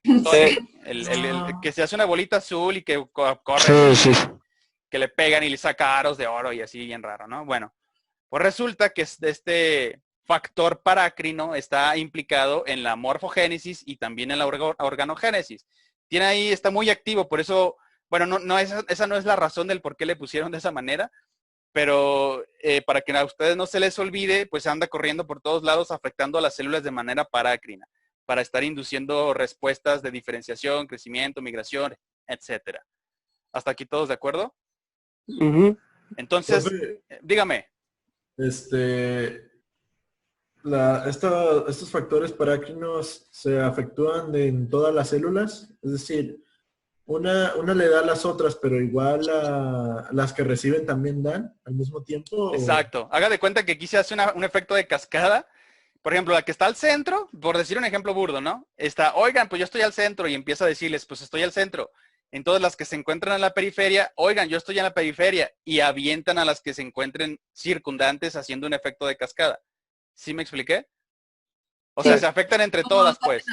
Sonic, el que se hace una bolita azul y que corre, que le pegan y le saca aros de oro y así bien raro, ¿no? Bueno, pues resulta que este factor parácrino está implicado en la morfogénesis y también en la organogénesis. Tiene ahí, está muy activo, por eso, bueno, esa no es la razón del por qué le pusieron de esa manera, pero para que a ustedes no se les olvide, pues anda corriendo por todos lados afectando a las células de manera parácrina, para estar induciendo respuestas de diferenciación, crecimiento, migración, etcétera. ¿Hasta aquí todos de acuerdo? Entonces, dígame. Estos factores parácrinos se afectúan en todas las células, es decir, una le da a las otras, pero igual las que reciben también dan al mismo tiempo. Exacto. Haga de cuenta que aquí se hace un efecto de cascada. Por ejemplo, la que está al centro, por decir un ejemplo burdo, ¿no? Oigan, pues yo estoy al centro y empieza a decirles, pues estoy al centro. Entonces las que se encuentran en la periferia, oigan, yo estoy en la periferia y avientan a las que se encuentren circundantes haciendo un efecto de cascada. ¿Sí me expliqué? O sea, se afectan entre todas, pues.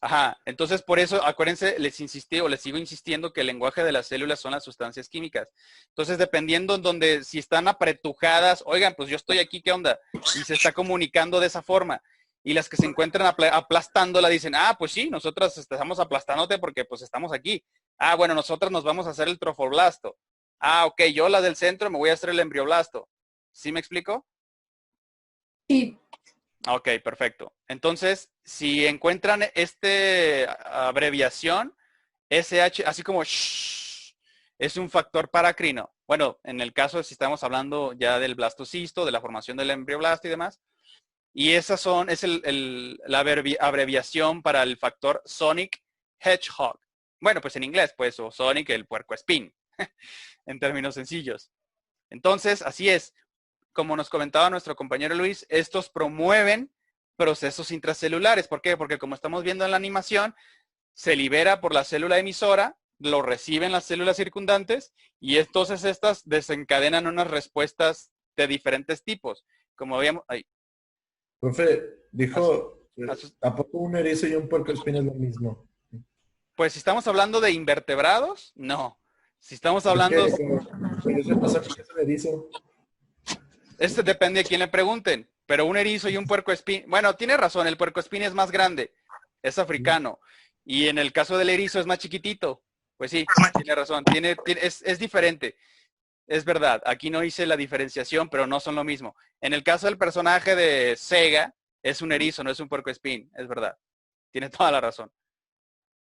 Ajá, entonces por eso, acuérdense, les insistí o les sigo insistiendo que el lenguaje de las células son las sustancias químicas. Entonces, dependiendo en donde, si están apretujadas, oigan, pues yo estoy aquí, ¿qué onda? Y se está comunicando de esa forma. Y las que se encuentran aplastándola dicen, ah, pues sí, nosotras estamos aplastándote porque pues estamos aquí. Ah, bueno, nosotras nos vamos a hacer el trofoblasto. Ah, ok, yo la del centro me voy a hacer el embrioblasto. ¿Sí me explico? Sí. Ok, perfecto. Entonces, si encuentran abreviación, SH, así como shh, es un factor paracrino. Bueno, en el caso, si estamos hablando ya del blastocisto, de la formación del embrioblasto y demás. Y esas es la abreviación para el factor Sonic Hedgehog. Bueno, pues en inglés, pues, o Sonic el puercoespín, en términos sencillos. Entonces, así es. Como nos comentaba nuestro compañero Luis, estos promueven procesos intracelulares. ¿Por qué? Porque como estamos viendo en la animación, se libera por la célula emisora, lo reciben las células circundantes y entonces estas desencadenan unas respuestas de diferentes tipos. Como habíamos... Ahí. Profe, dijo, ¿a poco un erizo y un puercoespín es lo mismo? Pues si estamos hablando de invertebrados, no. Si estamos hablando... Este depende de quién le pregunten, pero un erizo y un puercoespín... Bueno, tiene razón, el puercoespín es más grande, es africano. Y en el caso del erizo es más chiquitito. Pues sí, tiene razón, es diferente. Es verdad, aquí no hice la diferenciación, pero no son lo mismo. En el caso del personaje de Sega, es un erizo, no es un puercoespín, es verdad. Tiene toda la razón.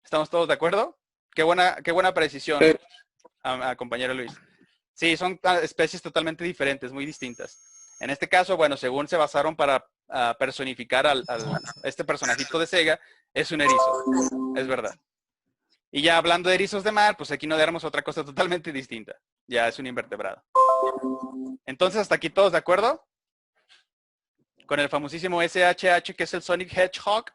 ¿Estamos todos de acuerdo? Qué buena precisión, compañero Luis. Sí, son especies totalmente diferentes, muy distintas. En este caso, bueno, según se basaron para personificar a este personajito de Sega, es un erizo, es verdad. Y ya hablando de erizos de mar, pues aquí nos diéramos otra cosa totalmente distinta. Ya es un invertebrado. Entonces, hasta aquí todos de acuerdo. Con el famosísimo SHH, que es el Sonic Hedgehog.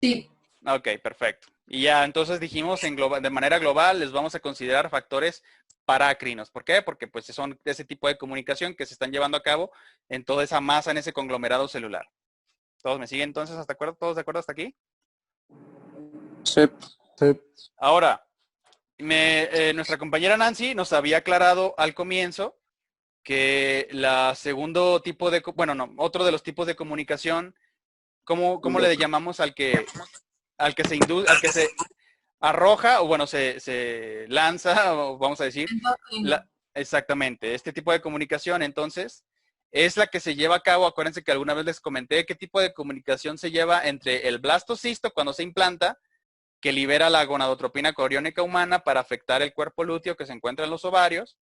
Sí. Ok, perfecto. Y ya entonces dijimos de manera global les vamos a considerar factores parácrinos. ¿Por qué? Porque pues son ese tipo de comunicación que se están llevando a cabo en toda esa masa, en ese conglomerado celular. ¿Todos me siguen entonces hasta acuerdo? ¿Todos de acuerdo hasta aquí? Sí. Sí. Ahora, nuestra compañera Nancy nos había aclarado al comienzo que otro de los tipos de comunicación, ¿cómo le llamamos al que se arroja o bueno, se lanza, o vamos a decir, exactamente, este tipo de comunicación entonces es la que se lleva a cabo. Acuérdense que alguna vez les comenté qué tipo de comunicación se lleva entre el blastocisto cuando se implanta, que libera la gonadotropina coriónica humana para afectar el cuerpo lúteo que se encuentra en los ovarios.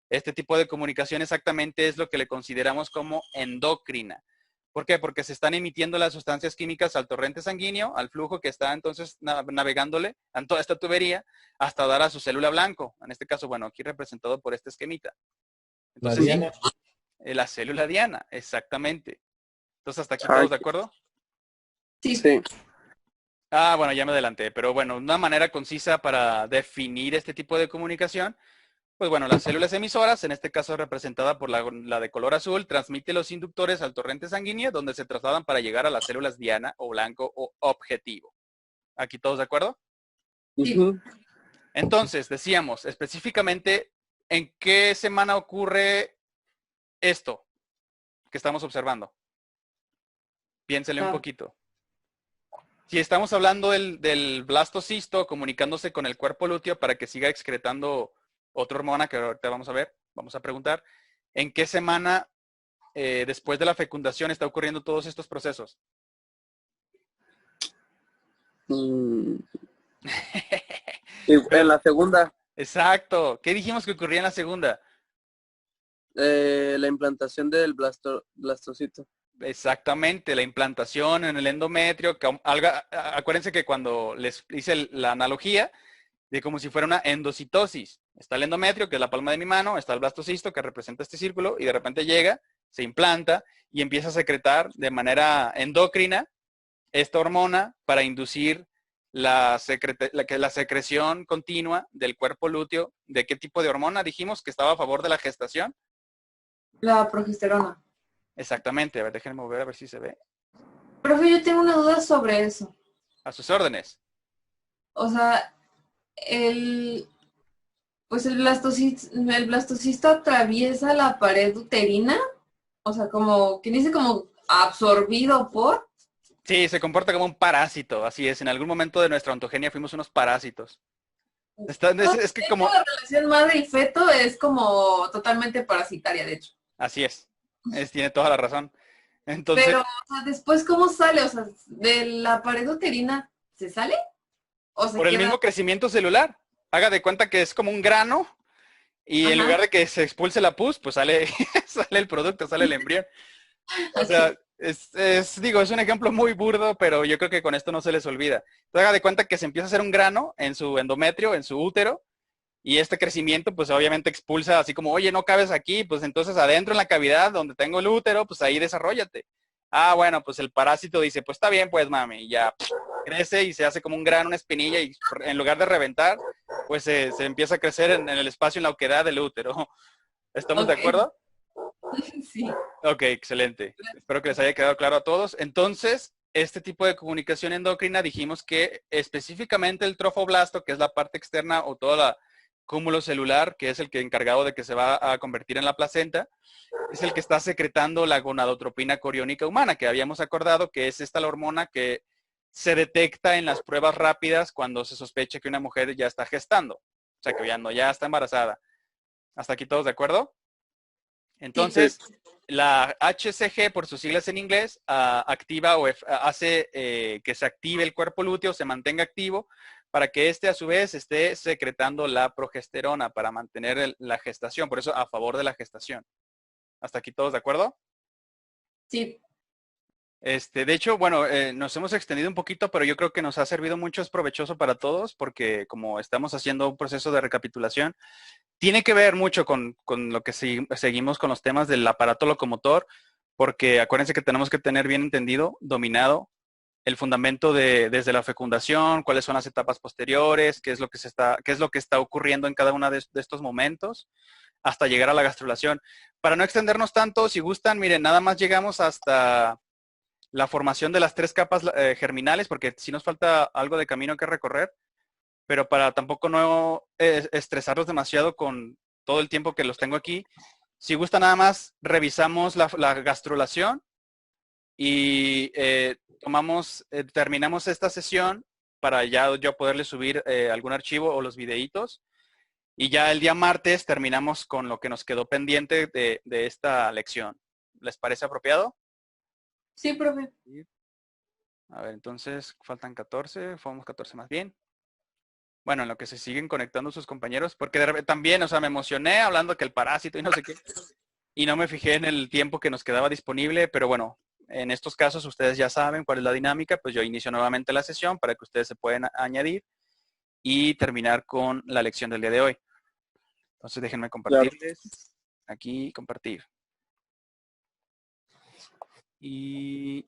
Este tipo de comunicación exactamente es lo que le consideramos como endocrina. ¿Por qué? Porque se están emitiendo las sustancias químicas al torrente sanguíneo, al flujo que está entonces navegándole en toda esta tubería hasta dar a su célula blanco. En este caso, bueno, aquí representado por este esquemita. Entonces, la diana. Sí, la célula diana, exactamente. Entonces, ¿hasta aquí todos de acuerdo? Sí. Ah, bueno, ya me adelanté, pero bueno, una manera concisa para definir este tipo de comunicación, pues bueno, las células emisoras, en este caso representada por la de color azul, transmite los inductores al torrente sanguíneo, donde se trasladan para llegar a las células diana o blanco o objetivo. ¿Aquí todos de acuerdo? Sí. Entonces, decíamos, específicamente, ¿en qué semana ocurre esto que estamos observando? Piénsele un poquito. Si estamos hablando del blastocisto comunicándose con el cuerpo lúteo para que siga excretando otra hormona que ahorita vamos a ver, vamos a preguntar, ¿en qué semana después de la fecundación está ocurriendo todos estos procesos? En la segunda. Exacto. ¿Qué dijimos que ocurría en la segunda? La implantación del blastocito. Exactamente, la implantación en el endometrio. Acuérdense que cuando les hice la analogía de como si fuera una endocitosis. Está el endometrio, que es la palma de mi mano, está el blastocisto, que representa este círculo, y de repente llega, se implanta y empieza a secretar de manera endocrina esta hormona para inducir la secreción continua del cuerpo lúteo. ¿De qué tipo de hormona dijimos que estaba a favor de la gestación? La progesterona. Exactamente. A ver, déjenme mover a ver si se ve. Profe, yo tengo una duda sobre eso. A sus órdenes. O sea, pues el blastocisto atraviesa la pared uterina. O sea, como, ¿quién dice como absorbido por? Sí, se comporta como un parásito, así es. En algún momento de nuestra ontogenia fuimos unos parásitos. Es que como... La relación madre y feto es como totalmente parasitaria, de hecho. Así es. Tiene toda la razón. Entonces... Pero, o sea, después, ¿cómo sale? O sea, ¿de la pared uterina se sale? ¿O se por el queda? mismo crecimiento celular. Haga de cuenta que es como un grano y en lugar de que se expulse la pus, pues sale, sale el producto, sale el embrión. O sea, digo, es un ejemplo muy burdo, pero yo creo que con esto no se les olvida. Entonces, haga de cuenta que se empieza a hacer un grano en su endometrio, en su útero, y este crecimiento, pues obviamente expulsa así como, oye, no cabes aquí, pues entonces adentro en la cavidad donde tengo el útero, pues ahí desarróllate. Ah, bueno, pues el parásito dice, pues está bien, pues mami, y ya crece y se hace como un grano, una espinilla, y en lugar de reventar, pues se empieza a crecer en el espacio, en la oquedad del útero. ¿Estamos de acuerdo? Sí. Ok, excelente. Espero que les haya quedado claro a todos. Entonces, este tipo de comunicación endocrina dijimos que específicamente el trofoblasto, que es la parte externa o toda la cúmulo celular, que es el que encargado de que se va a convertir en la placenta, es el que está secretando la gonadotropina coriónica humana, que habíamos acordado que es esta la hormona que se detecta en las pruebas rápidas cuando se sospecha que una mujer ya está gestando, o sea, que ya está embarazada. ¿Hasta aquí todos de acuerdo? Entonces, la HCG, por sus siglas en inglés, activa o hace que se active el cuerpo lúteo, se mantenga activo, para que éste a su vez esté secretando la progesterona para mantener la gestación. Por eso, a favor de la gestación. ¿Hasta aquí todos de acuerdo? Sí. De hecho, bueno, nos hemos extendido un poquito, pero yo creo que nos ha servido mucho, es provechoso para todos, porque como estamos haciendo un proceso de recapitulación, tiene que ver mucho con lo que seguimos con los temas del aparato locomotor, porque acuérdense que tenemos que tener bien entendido, dominado, el fundamento desde la fecundación, cuáles son las etapas posteriores, qué es lo que está ocurriendo en cada uno de estos momentos, hasta llegar a la gastrulación. Para no extendernos tanto, si gustan, miren, nada más llegamos hasta la formación de las 3 capas germinales, porque sí nos falta algo de camino que recorrer, pero para tampoco no estresarlos demasiado con todo el tiempo que los tengo aquí, si gusta nada más revisamos la gastrulación y terminamos esta sesión para ya yo poderle subir algún archivo o los videitos. Y ya el día martes terminamos con lo que nos quedó pendiente de esta lección. ¿Les parece apropiado? Sí, profe. A ver, entonces faltan 14, formamos 14 más bien. Bueno, en lo que se siguen conectando sus compañeros, porque también, o sea, me emocioné hablando que el parásito y no sé qué, y no me fijé en el tiempo que nos quedaba disponible, pero bueno, en estos casos ustedes ya saben cuál es la dinámica, pues yo inicio nuevamente la sesión para que ustedes se puedan añadir y terminar con la lección del día de hoy. Entonces déjenme compartirles. Aquí, compartir. Y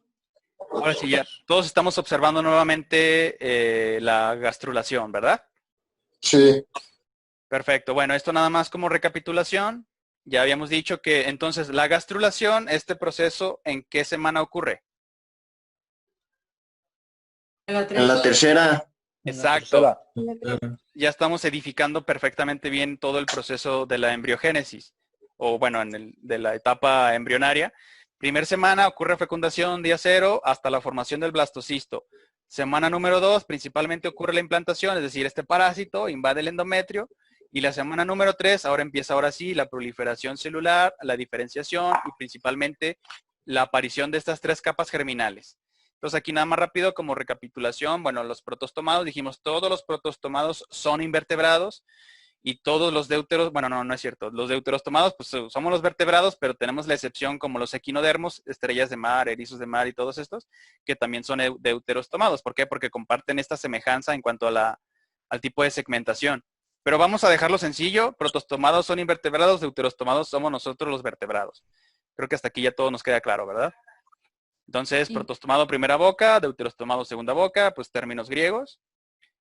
ahora sí, ya todos estamos observando nuevamente la gastrulación, ¿verdad? Sí. Perfecto. Bueno, esto nada más como recapitulación. Ya habíamos dicho que entonces la gastrulación, este proceso, ¿en qué semana ocurre? En la tercera. Exacto. Ya estamos edificando perfectamente bien todo el proceso de la embriogénesis, o bueno, de la etapa embrionaria. Primer semana ocurre fecundación, día 0, hasta la formación del blastocisto. Semana número 2, principalmente ocurre la implantación, es decir, este parásito invade el endometrio. Y la semana número 3, ahora sí, la proliferación celular, la diferenciación y principalmente la aparición de estas 3 capas germinales. Entonces aquí nada más rápido como recapitulación, bueno, los protostomados, dijimos todos los protostomados son invertebrados y todos los deuteros, bueno, no es cierto, los deuterostomados pues somos los vertebrados, pero tenemos la excepción como los equinodermos, estrellas de mar, erizos de mar y todos estos, que también son deuterostomados. ¿Por qué? Porque comparten esta semejanza en cuanto a al tipo de segmentación. Pero vamos a dejarlo sencillo, protostomados son invertebrados, deuterostomados somos nosotros los vertebrados. Creo que hasta aquí ya todo nos queda claro, ¿verdad? Entonces, protostomado primera boca, deuterostomado segunda boca, pues términos griegos.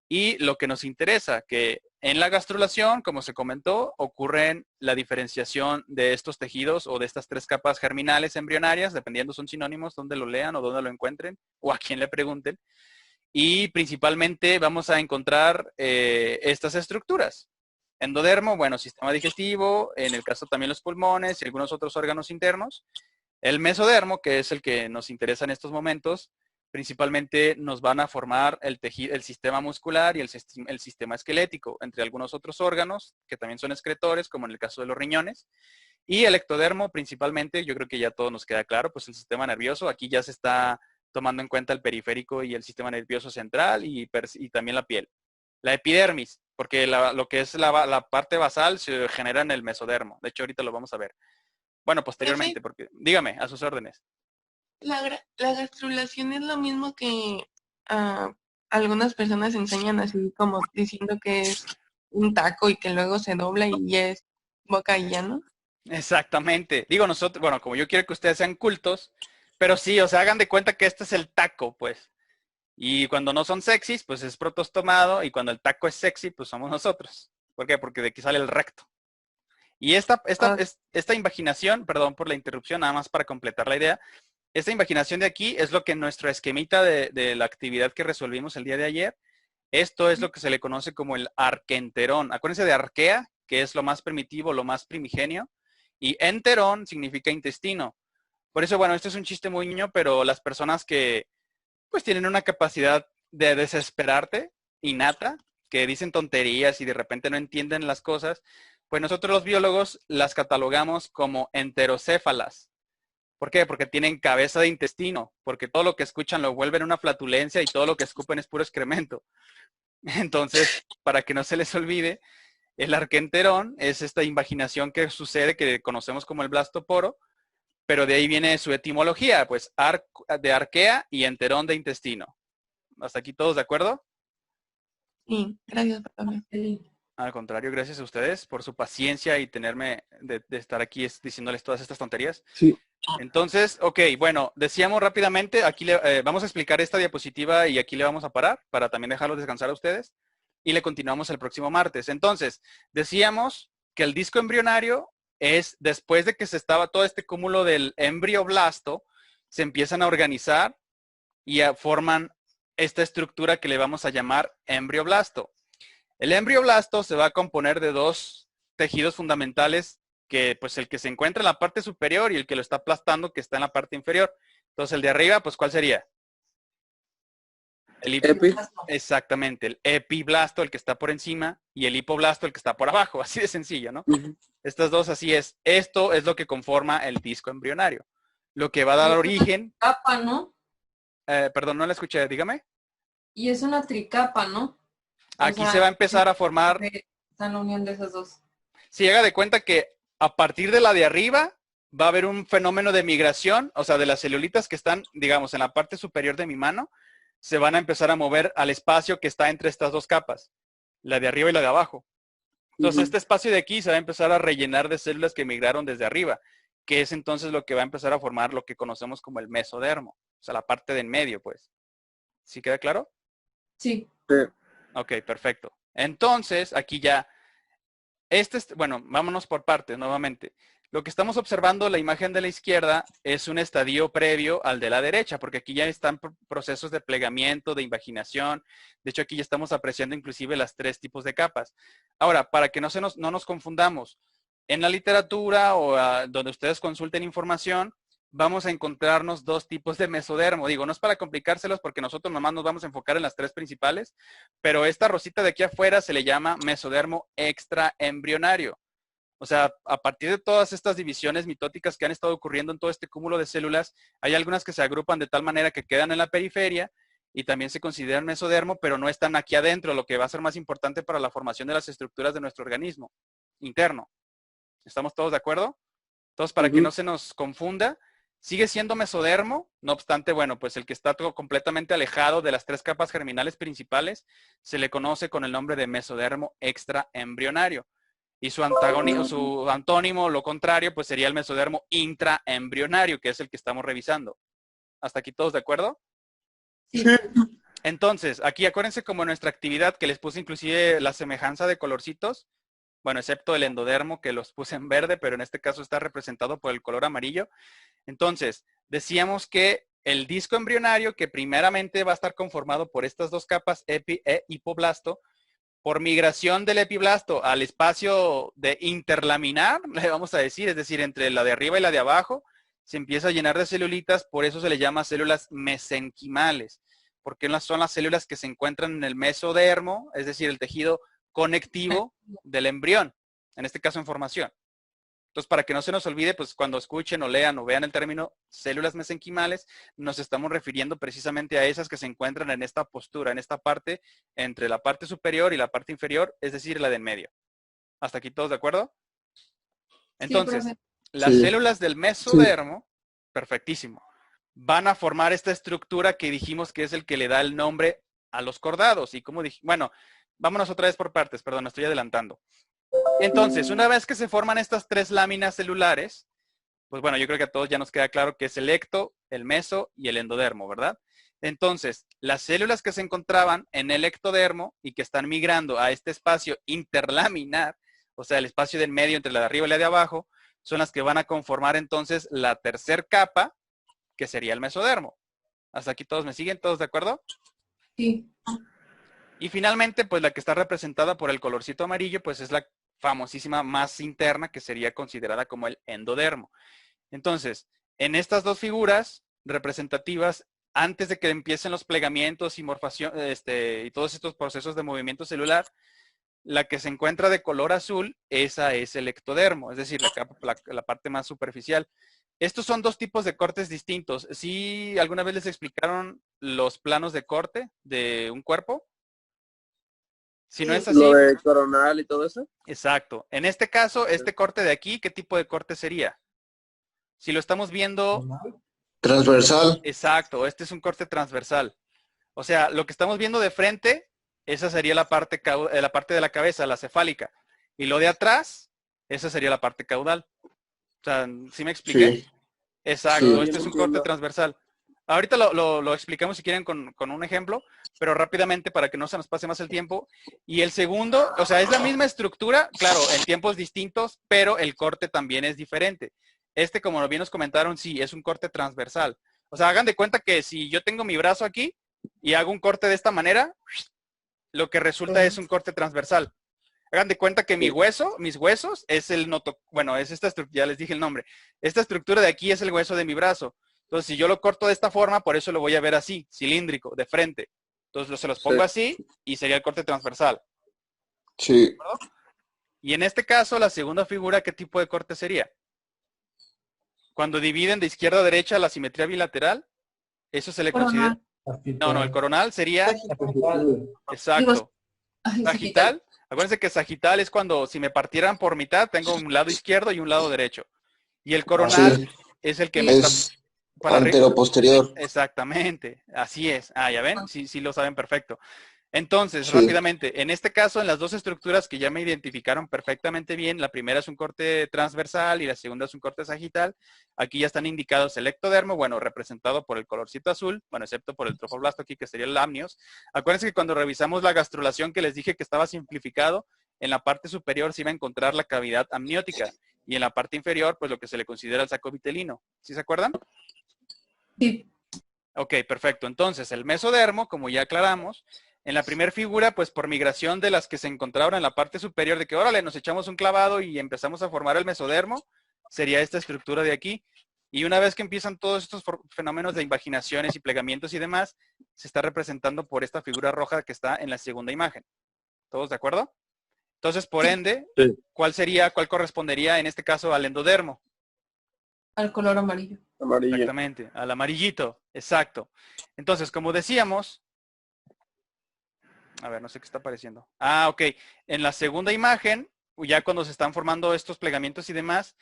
Y lo que nos interesa, que en la gastrulación, como se comentó, ocurre la diferenciación de estos tejidos o de estas 3 capas germinales embrionarias, dependiendo son sinónimos, donde lo lean o donde lo encuentren, o a quien le pregunten. y principalmente vamos a encontrar estas estructuras. Endodermo, bueno, sistema digestivo, en el caso también los pulmones y algunos otros órganos internos. El mesodermo, que es el que nos interesa en estos momentos, principalmente nos van a formar el sistema muscular y el sistema esquelético, entre algunos otros órganos que también son excretores, como en el caso de los riñones. Y el ectodermo, principalmente, yo creo que ya todo nos queda claro, pues el sistema nervioso. Aquí ya se está tomando en cuenta el periférico y el sistema nervioso central y también la piel. La epidermis, porque lo que es la parte basal se genera en el mesodermo. De hecho, ahorita lo vamos a ver. Bueno, posteriormente, porque dígame, a sus órdenes. La gastrulación es lo mismo que algunas personas enseñan así como diciendo que es un taco y que luego se dobla y ya es boca y ya, ¿no? Exactamente. Digo, nosotros, bueno, como yo quiero que ustedes sean cultos, pero sí, o sea, hagan de cuenta que este es el taco, pues. Y cuando no son sexys, pues es protostomado, y cuando el taco es sexy, pues somos nosotros. ¿Por qué? Porque de aquí sale el recto. Y esta invaginación, perdón por la interrupción, nada más para completar la idea, esta invaginación de aquí es lo que en nuestro esquemita de la actividad que resolvimos el día de ayer, esto es lo que se le conoce como el arquenterón. Acuérdense de arquea, que es lo más primitivo, lo más primigenio, y enterón significa intestino. Por eso, bueno, esto es un chiste muy niño, pero las personas que pues tienen una capacidad de desesperarte innata, que dicen tonterías y de repente no entienden las cosas, pues nosotros los biólogos las catalogamos como enterocéfalas. ¿Por qué? Porque tienen cabeza de intestino, porque todo lo que escuchan lo vuelven una flatulencia y todo lo que escupen es puro excremento. Entonces, para que no se les olvide, el arquenterón es esta invaginación que sucede, que conocemos como el blastoporo, pero de ahí viene su etimología, pues de arquea y enterón de intestino. ¿Hasta aquí todos de acuerdo? Sí, gracias, Pablo. Al contrario, gracias a ustedes por su paciencia y tenerme de estar aquí diciéndoles todas estas tonterías. Sí. Entonces, ok, bueno, decíamos rápidamente, aquí vamos a explicar esta diapositiva y aquí le vamos a parar para también dejarlos descansar a ustedes y le continuamos el próximo martes. Entonces, decíamos que el disco embrionario es después de que se estaba todo este cúmulo del embrioblasto, se empiezan a organizar y forman esta estructura que le vamos a llamar embrioblasto. El embrioblasto se va a componer de dos tejidos fundamentales, que pues el que se encuentra en la parte superior y el que lo está aplastando que está en la parte inferior. Entonces el de arriba, pues ¿cuál sería? El exactamente, el epiblasto, el que está por encima, y el hipoblasto, el que está por abajo, así de sencillo, ¿no? Estas dos, así es. Esto es lo que conforma el disco embrionario. Lo que va a dar origen... Tricapa, ¿no? Perdón, no la escuché, dígame. Y es una tricapa, ¿no? Aquí se va a empezar a formar... Está en la unión de esas dos. Si haga de cuenta que a partir de la de arriba va a haber un fenómeno de migración, o sea, de las celulitas que están, digamos, en la parte superior de mi mano, se van a empezar a mover al espacio que está entre estas dos capas, la de arriba y la de abajo. Entonces, este espacio de aquí se va a empezar a rellenar de células que migraron desde arriba, que es entonces lo que va a empezar a formar lo que conocemos como el mesodermo, o sea, la parte de en medio, pues. ¿Sí queda claro? Sí. Ok, perfecto. Entonces, aquí ya, bueno, vámonos por partes nuevamente. Lo que estamos observando, la imagen de la izquierda, es un estadio previo al de la derecha, porque aquí ya están procesos de plegamiento, de invaginación. De hecho, aquí ya estamos apreciando inclusive las tres tipos de capas. Ahora, para que no nos confundamos, en la literatura o donde ustedes consulten información, vamos a encontrarnos dos tipos de mesodermo. Digo, no es para complicárselos porque nosotros nomás nos vamos a enfocar en las tres principales, pero esta rosita de aquí afuera se le llama mesodermo extraembrionario. O sea, a partir de todas estas divisiones mitóticas que han estado ocurriendo en todo este cúmulo de células, hay algunas que se agrupan de tal manera que quedan en la periferia y también se consideran mesodermo, pero no están aquí adentro, lo que va a ser más importante para la formación de las estructuras de nuestro organismo interno. ¿Estamos todos de acuerdo? Entonces, para que no se nos confunda, sigue siendo mesodermo, no obstante, bueno, pues el que está todo completamente alejado de las tres capas germinales principales se le conoce con el nombre de mesodermo extraembrionario. Y su antónimo, lo contrario, pues sería el mesodermo intraembrionario, que es el que estamos revisando. ¿Hasta aquí todos de acuerdo? Sí. Entonces, aquí acuérdense como nuestra actividad, que les puse inclusive la semejanza de colorcitos, bueno, excepto el endodermo, que los puse en verde, pero en este caso está representado por el color amarillo. Entonces, decíamos que el disco embrionario, que primeramente va a estar conformado por estas dos capas, epi e hipoblasto. Por migración del epiblasto al espacio de interlaminar, le vamos a decir, es decir, entre la de arriba y la de abajo, se empieza a llenar de celulitas, por eso se le llama células mesenquimales, porque son las células que se encuentran en el mesodermo, es decir, el tejido conectivo del embrión, en este caso en formación. Entonces, para que no se nos olvide, pues cuando escuchen o lean o vean el término células mesenquimales, nos estamos refiriendo precisamente a esas que se encuentran en esta postura, en esta parte, entre la parte superior y la parte inferior, es decir, la de en medio. ¿Hasta aquí todos de acuerdo? Entonces, profe. las Sí. células del mesodermo, perfectísimo, van a formar esta estructura que dijimos que es el que le da el nombre a los cordados. Y como dije, bueno, vámonos otra vez por partes, perdón, me estoy adelantando. Entonces, una vez que se forman estas tres láminas celulares, pues bueno, yo creo que a todos ya nos queda claro que es el ecto, el meso y el endodermo, ¿verdad? Entonces, las células que se encontraban en el ectodermo y que están migrando a este espacio interlaminar, o sea, el espacio del medio entre la de arriba y la de abajo, son las que van a conformar entonces la tercer capa, que sería el mesodermo. ¿Hasta aquí todos me siguen? ¿Todos de acuerdo? Sí. Y finalmente, pues la que está representada por el colorcito amarillo, pues es la famosísima más interna, que sería considerada como el endodermo. Entonces, en estas dos figuras representativas, antes de que empiecen los plegamientos y morfación, y todos estos procesos de movimiento celular, la que se encuentra de color azul, esa es el ectodermo, es decir, la parte más superficial. Estos son dos tipos de cortes distintos. ¿Sí alguna vez les explicaron los planos de corte de un cuerpo? Si no es así. Lo de coronal y todo eso. Exacto. En este caso, este corte de aquí, ¿qué tipo de corte sería? Si lo estamos viendo. Transversal. Exacto, este es un corte transversal. O sea, lo que estamos viendo de frente, esa sería la parte de la cabeza, la cefálica. Y lo de atrás, esa sería la parte caudal. O sea, ¿sí me expliqué? Sí. Exacto, Sí. este es un corte transversal. Ahorita lo explicamos si quieren con un ejemplo, pero rápidamente para que no se nos pase más el tiempo. Y el segundo, o sea, es la misma estructura, claro, en tiempos distintos, pero el corte también es diferente. Este, como bien nos comentaron, sí, es un corte transversal. O sea, hagan de cuenta que si yo tengo mi brazo aquí y hago un corte de esta manera, lo que resulta es un corte transversal. Hagan de cuenta que mis huesos, es el bueno, es esta estructura, ya les dije el nombre. Esta estructura de aquí es el hueso de mi brazo. Entonces, si yo lo corto de esta forma, por eso lo voy a ver así, cilíndrico, de frente. Entonces, se los pongo así y sería el corte transversal. Sí. Y en este caso, la segunda figura, ¿qué tipo de corte sería? Cuando dividen de izquierda a derecha la simetría bilateral, eso se le considera. No, el coronal sería. Exacto. Sagital. Acuérdense que sagital es cuando si me partieran por mitad, tengo un lado izquierdo y un lado derecho. Y el coronal es el que me está para antero-posterior. Exactamente, así es. Ah, ya ven, sí lo saben perfecto. Entonces, rápidamente, en este caso, en las dos estructuras que ya me identificaron perfectamente bien, la primera es un corte transversal y la segunda es un corte sagital. Aquí ya están indicados el ectodermo, bueno, representado por el colorcito azul, bueno, excepto por el trofoblasto aquí, que sería el amnios. Acuérdense que cuando revisamos la gastrulación que les dije que estaba simplificado, en la parte superior se iba a encontrar la cavidad amniótica y en la parte inferior, pues lo que se le considera el saco vitelino. ¿Sí se acuerdan? Sí. Ok, perfecto. Entonces, el mesodermo, como ya aclaramos, en la primera figura, pues por migración de las que se encontraban en la parte superior, de que órale, nos echamos un clavado y empezamos a formar el mesodermo, sería esta estructura de aquí. Y una vez que empiezan todos estos fenómenos de invaginaciones y plegamientos y demás, se está representando por esta figura roja que está en la segunda imagen. ¿Todos de acuerdo? Entonces, por ende, ¿cuál correspondería en este caso al endodermo? Al color amarillo. Amarillo. Exactamente, al amarillito, exacto. Entonces, como decíamos, a ver, no sé qué está apareciendo. Ah, ok. En la segunda imagen, ya cuando se están formando estos plegamientos y demás,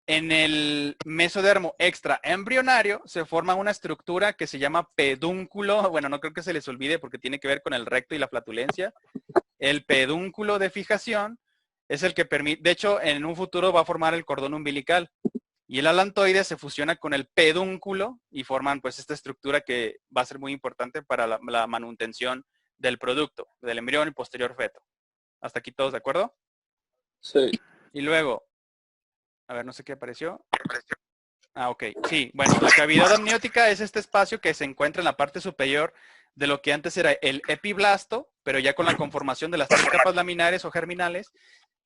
en el mesodermo extraembrionario se forma una estructura que se llama pedúnculo. Bueno, no creo que se les olvide porque tiene que ver con el recto y la flatulencia. El pedúnculo de fijación es el que permite, de hecho, en un futuro va a formar el cordón umbilical. Y el alantoide se fusiona con el pedúnculo y forman pues esta estructura que va a ser muy importante para la manutención del producto, del embrión y posterior feto. ¿Hasta aquí todos de acuerdo? Sí. Y luego, a ver, no sé qué apareció. Ah, ok. Sí, bueno, la cavidad amniótica es este espacio que se encuentra en la parte superior de lo que antes era el epiblasto, pero ya con la conformación de las 3 capas laminares o germinales.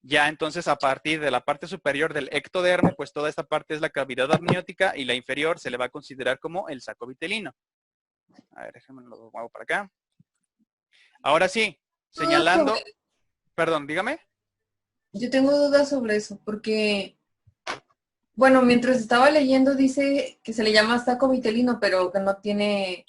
Ya entonces a partir de la parte superior del ectodermo, pues toda esta parte es la cavidad amniótica y la inferior se le va a considerar como el saco vitelino. A ver, déjenme lo muevo para acá. Ahora sí, señalando... Perdón, dígame. Yo tengo dudas sobre eso, porque, bueno, mientras estaba leyendo dice que se le llama saco vitelino, pero que no tiene,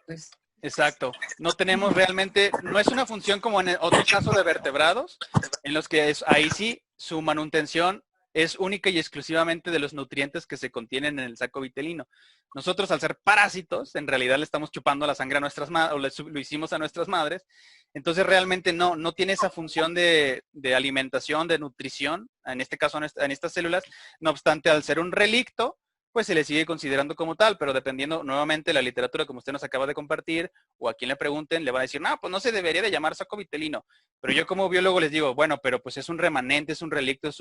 pues... Exacto. No tenemos realmente, no es una función como en el otro caso de vertebrados, en los que ahí sí su manutención es única y exclusivamente de los nutrientes que se contienen en el saco vitelino. Nosotros, al ser parásitos, en realidad le estamos chupando la sangre a nuestras madres, o lo hicimos a nuestras madres. Entonces realmente no tiene esa función de alimentación, de nutrición, en este caso en estas células. No obstante, al ser un relicto, pues se le sigue considerando como tal, pero dependiendo nuevamente de la literatura, como usted nos acaba de compartir, o a quien le pregunten, le van a decir, no, pues no se debería de llamar saco vitelino. Pero yo como biólogo les digo, bueno, pero pues es un remanente, es un relicto, es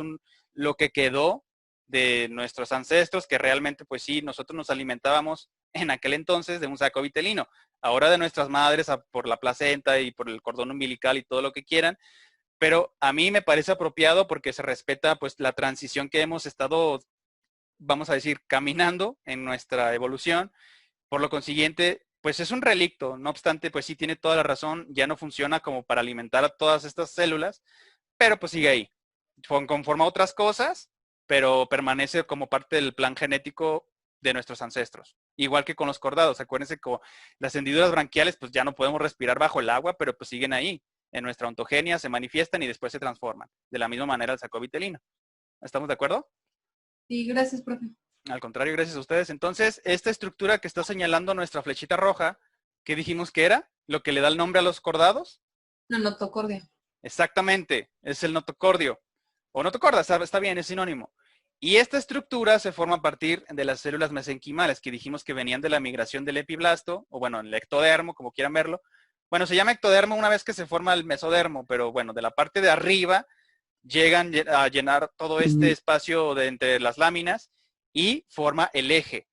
lo que quedó de nuestros ancestros, que realmente pues sí, nosotros nos alimentábamos en aquel entonces de un saco vitelino. Ahora de nuestras madres por la placenta y por el cordón umbilical y todo lo que quieran, pero a mí me parece apropiado porque se respeta pues la transición que hemos estado, vamos a decir, caminando en nuestra evolución. Por lo consiguiente, pues es un relicto. No obstante, pues sí tiene toda la razón, ya no funciona como para alimentar a todas estas células, pero pues sigue ahí. Conforma otras cosas, pero permanece como parte del plan genético de nuestros ancestros. Igual que con los cordados. Acuérdense que las hendiduras branquiales, pues ya no podemos respirar bajo el agua, pero pues siguen ahí. En nuestra ontogenia se manifiestan y después se transforman. De la misma manera el saco vitelino. ¿Estamos de acuerdo? Sí, gracias, profe. Al contrario, gracias a ustedes. Entonces, esta estructura que está señalando nuestra flechita roja, ¿qué dijimos que era? Lo que le da el nombre a los cordados. La notocordia. Exactamente, es el notocordio. O notocorda, está bien, es sinónimo. Y esta estructura se forma a partir de las células mesenquimales, que dijimos que venían de la migración del epiblasto, o bueno, el ectodermo, como quieran verlo. Bueno, se llama ectodermo una vez que se forma el mesodermo, pero bueno, de la parte de arriba llegan a llenar todo este espacio de entre las láminas y forma el eje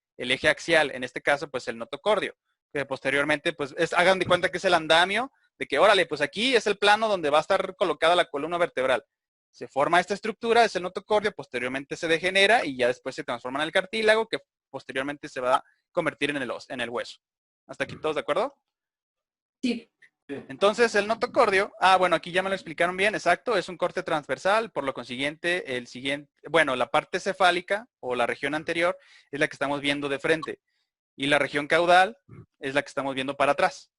axial, en este caso pues el notocordio, que posteriormente pues hagan de cuenta que es el andamio, de que órale, pues aquí es el plano donde va a estar colocada la columna vertebral. Se forma esta estructura, es el notocordio, posteriormente se degenera y ya después se transforma en el cartílago, que posteriormente se va a convertir en el hueso. ¿Hasta aquí todos de acuerdo? Sí. Entonces el notocordio, bueno, aquí ya me lo explicaron bien, exacto, es un corte transversal, por lo consiguiente, la parte cefálica o la región anterior es la que estamos viendo de frente y la región caudal es la que estamos viendo para atrás.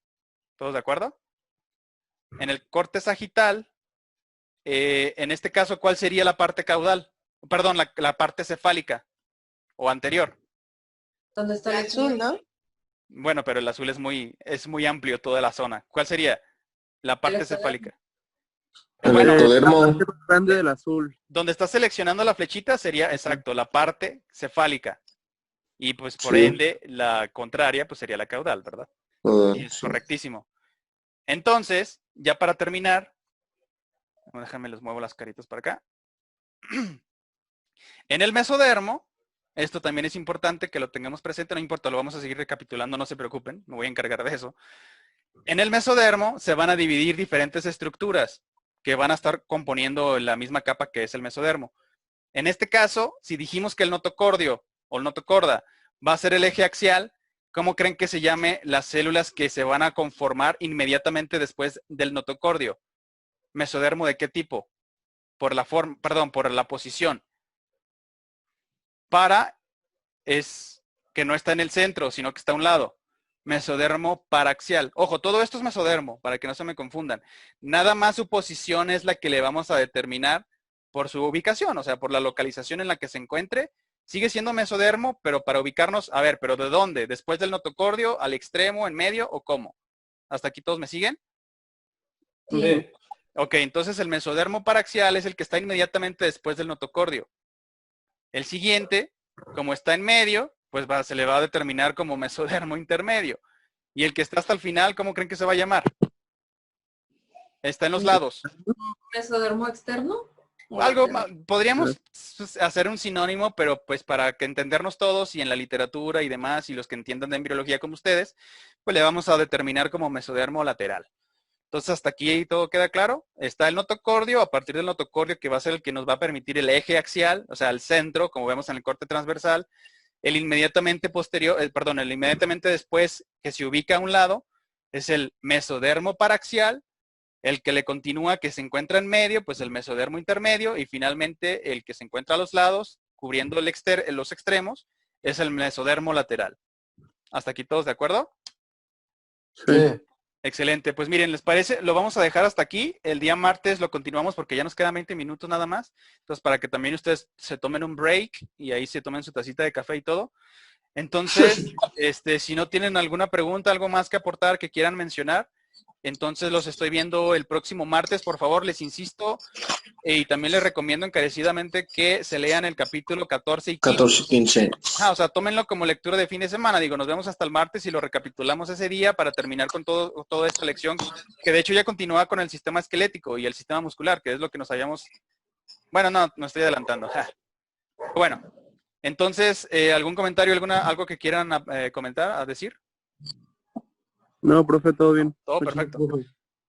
¿Todos de acuerdo? En el corte sagital, en este caso, ¿cuál sería la parte caudal? Perdón, la parte cefálica o anterior. ¿Dónde está el azul, no? Bueno, pero el azul es muy amplio toda la zona. ¿Cuál sería la parte cefálica? El ectodermo. La parte más grande del azul. Donde está seleccionando la flechita sería, exacto, la parte cefálica. Y pues por Sí. ende, la contraria pues sería la caudal, ¿verdad? Y es Sí. correctísimo. Entonces, ya para terminar, déjame les muevo las caritas para acá. En el mesodermo, esto también es importante que lo tengamos presente, no importa, lo vamos a seguir recapitulando, no se preocupen, me voy a encargar de eso. En el mesodermo se van a dividir diferentes estructuras que van a estar componiendo la misma capa que es el mesodermo. En este caso, si dijimos que el notocordio o el notocorda va a ser el eje axial, ¿cómo creen que se llame las células que se van a conformar inmediatamente después del notocordio? ¿Mesodermo de qué tipo? Por la posición. Para es que no está en el centro, sino que está a un lado. Mesodermo paraxial. Ojo, todo esto es mesodermo, para que no se me confundan. Nada más su posición es la que le vamos a determinar por su ubicación, o sea, por la localización en la que se encuentre. Sigue siendo mesodermo, pero para ubicarnos, a ver, ¿pero de dónde? ¿Después del notocordio, al extremo, en medio o cómo? ¿Hasta aquí todos me siguen? Sí. Ok, entonces el mesodermo paraxial es el que está inmediatamente después del notocordio. El siguiente, como está en medio, pues se le va a determinar como mesodermo intermedio. Y el que está hasta el final, ¿cómo creen que se va a llamar? Está en los lados. ¿Mesodermo externo? podríamos hacer un sinónimo, pero pues para que entendernos todos y en la literatura y demás, y los que entiendan de embriología como ustedes, pues le vamos a determinar como mesodermo lateral. Entonces, hasta aquí todo queda claro. Está el notocordio, a partir del notocordio, que va a ser el que nos va a permitir el eje axial, o sea, el centro, como vemos en el corte transversal. El inmediatamente posterior, el inmediatamente después que se ubica a un lado, es el mesodermo paraxial. El que le continúa, que se encuentra en medio, pues el mesodermo intermedio. Y finalmente, el que se encuentra a los lados, cubriendo los extremos, es el mesodermo lateral. ¿Hasta aquí todos de acuerdo? Sí. Excelente. Pues miren, ¿les parece? Lo vamos a dejar hasta aquí. El día martes lo continuamos porque ya nos quedan 20 minutos nada más. Entonces, para que también ustedes se tomen un break y ahí se tomen su tacita de café y todo. Entonces, si no tienen alguna pregunta, algo más que aportar, que quieran mencionar, entonces los estoy viendo el próximo martes. Por favor, les insisto, y también les recomiendo encarecidamente que se lean el capítulo 14 y 15. 14 y 15. O sea, tómenlo como lectura de fin de semana. Digo, nos vemos hasta el martes y lo recapitulamos ese día para terminar con toda esta lección, que de hecho ya continúa con el sistema esquelético y el sistema muscular, que es lo que nos habíamos... Bueno, no estoy adelantando. Bueno, entonces, ¿algún comentario, algo que quieran comentar, decir? No, profe, todo bien. Todo perfecto.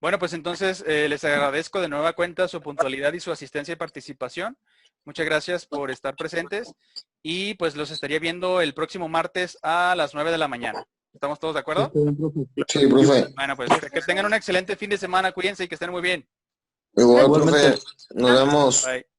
Bueno, pues entonces les agradezco de nueva cuenta su puntualidad y su asistencia y participación. Muchas gracias por estar presentes y pues los estaría viendo el próximo martes a las 9 de la mañana. ¿Estamos todos de acuerdo? Sí, profe. Bueno, pues que tengan un excelente fin de semana, cuídense y que estén muy bien. Igual, profe. Nos vemos. Bye.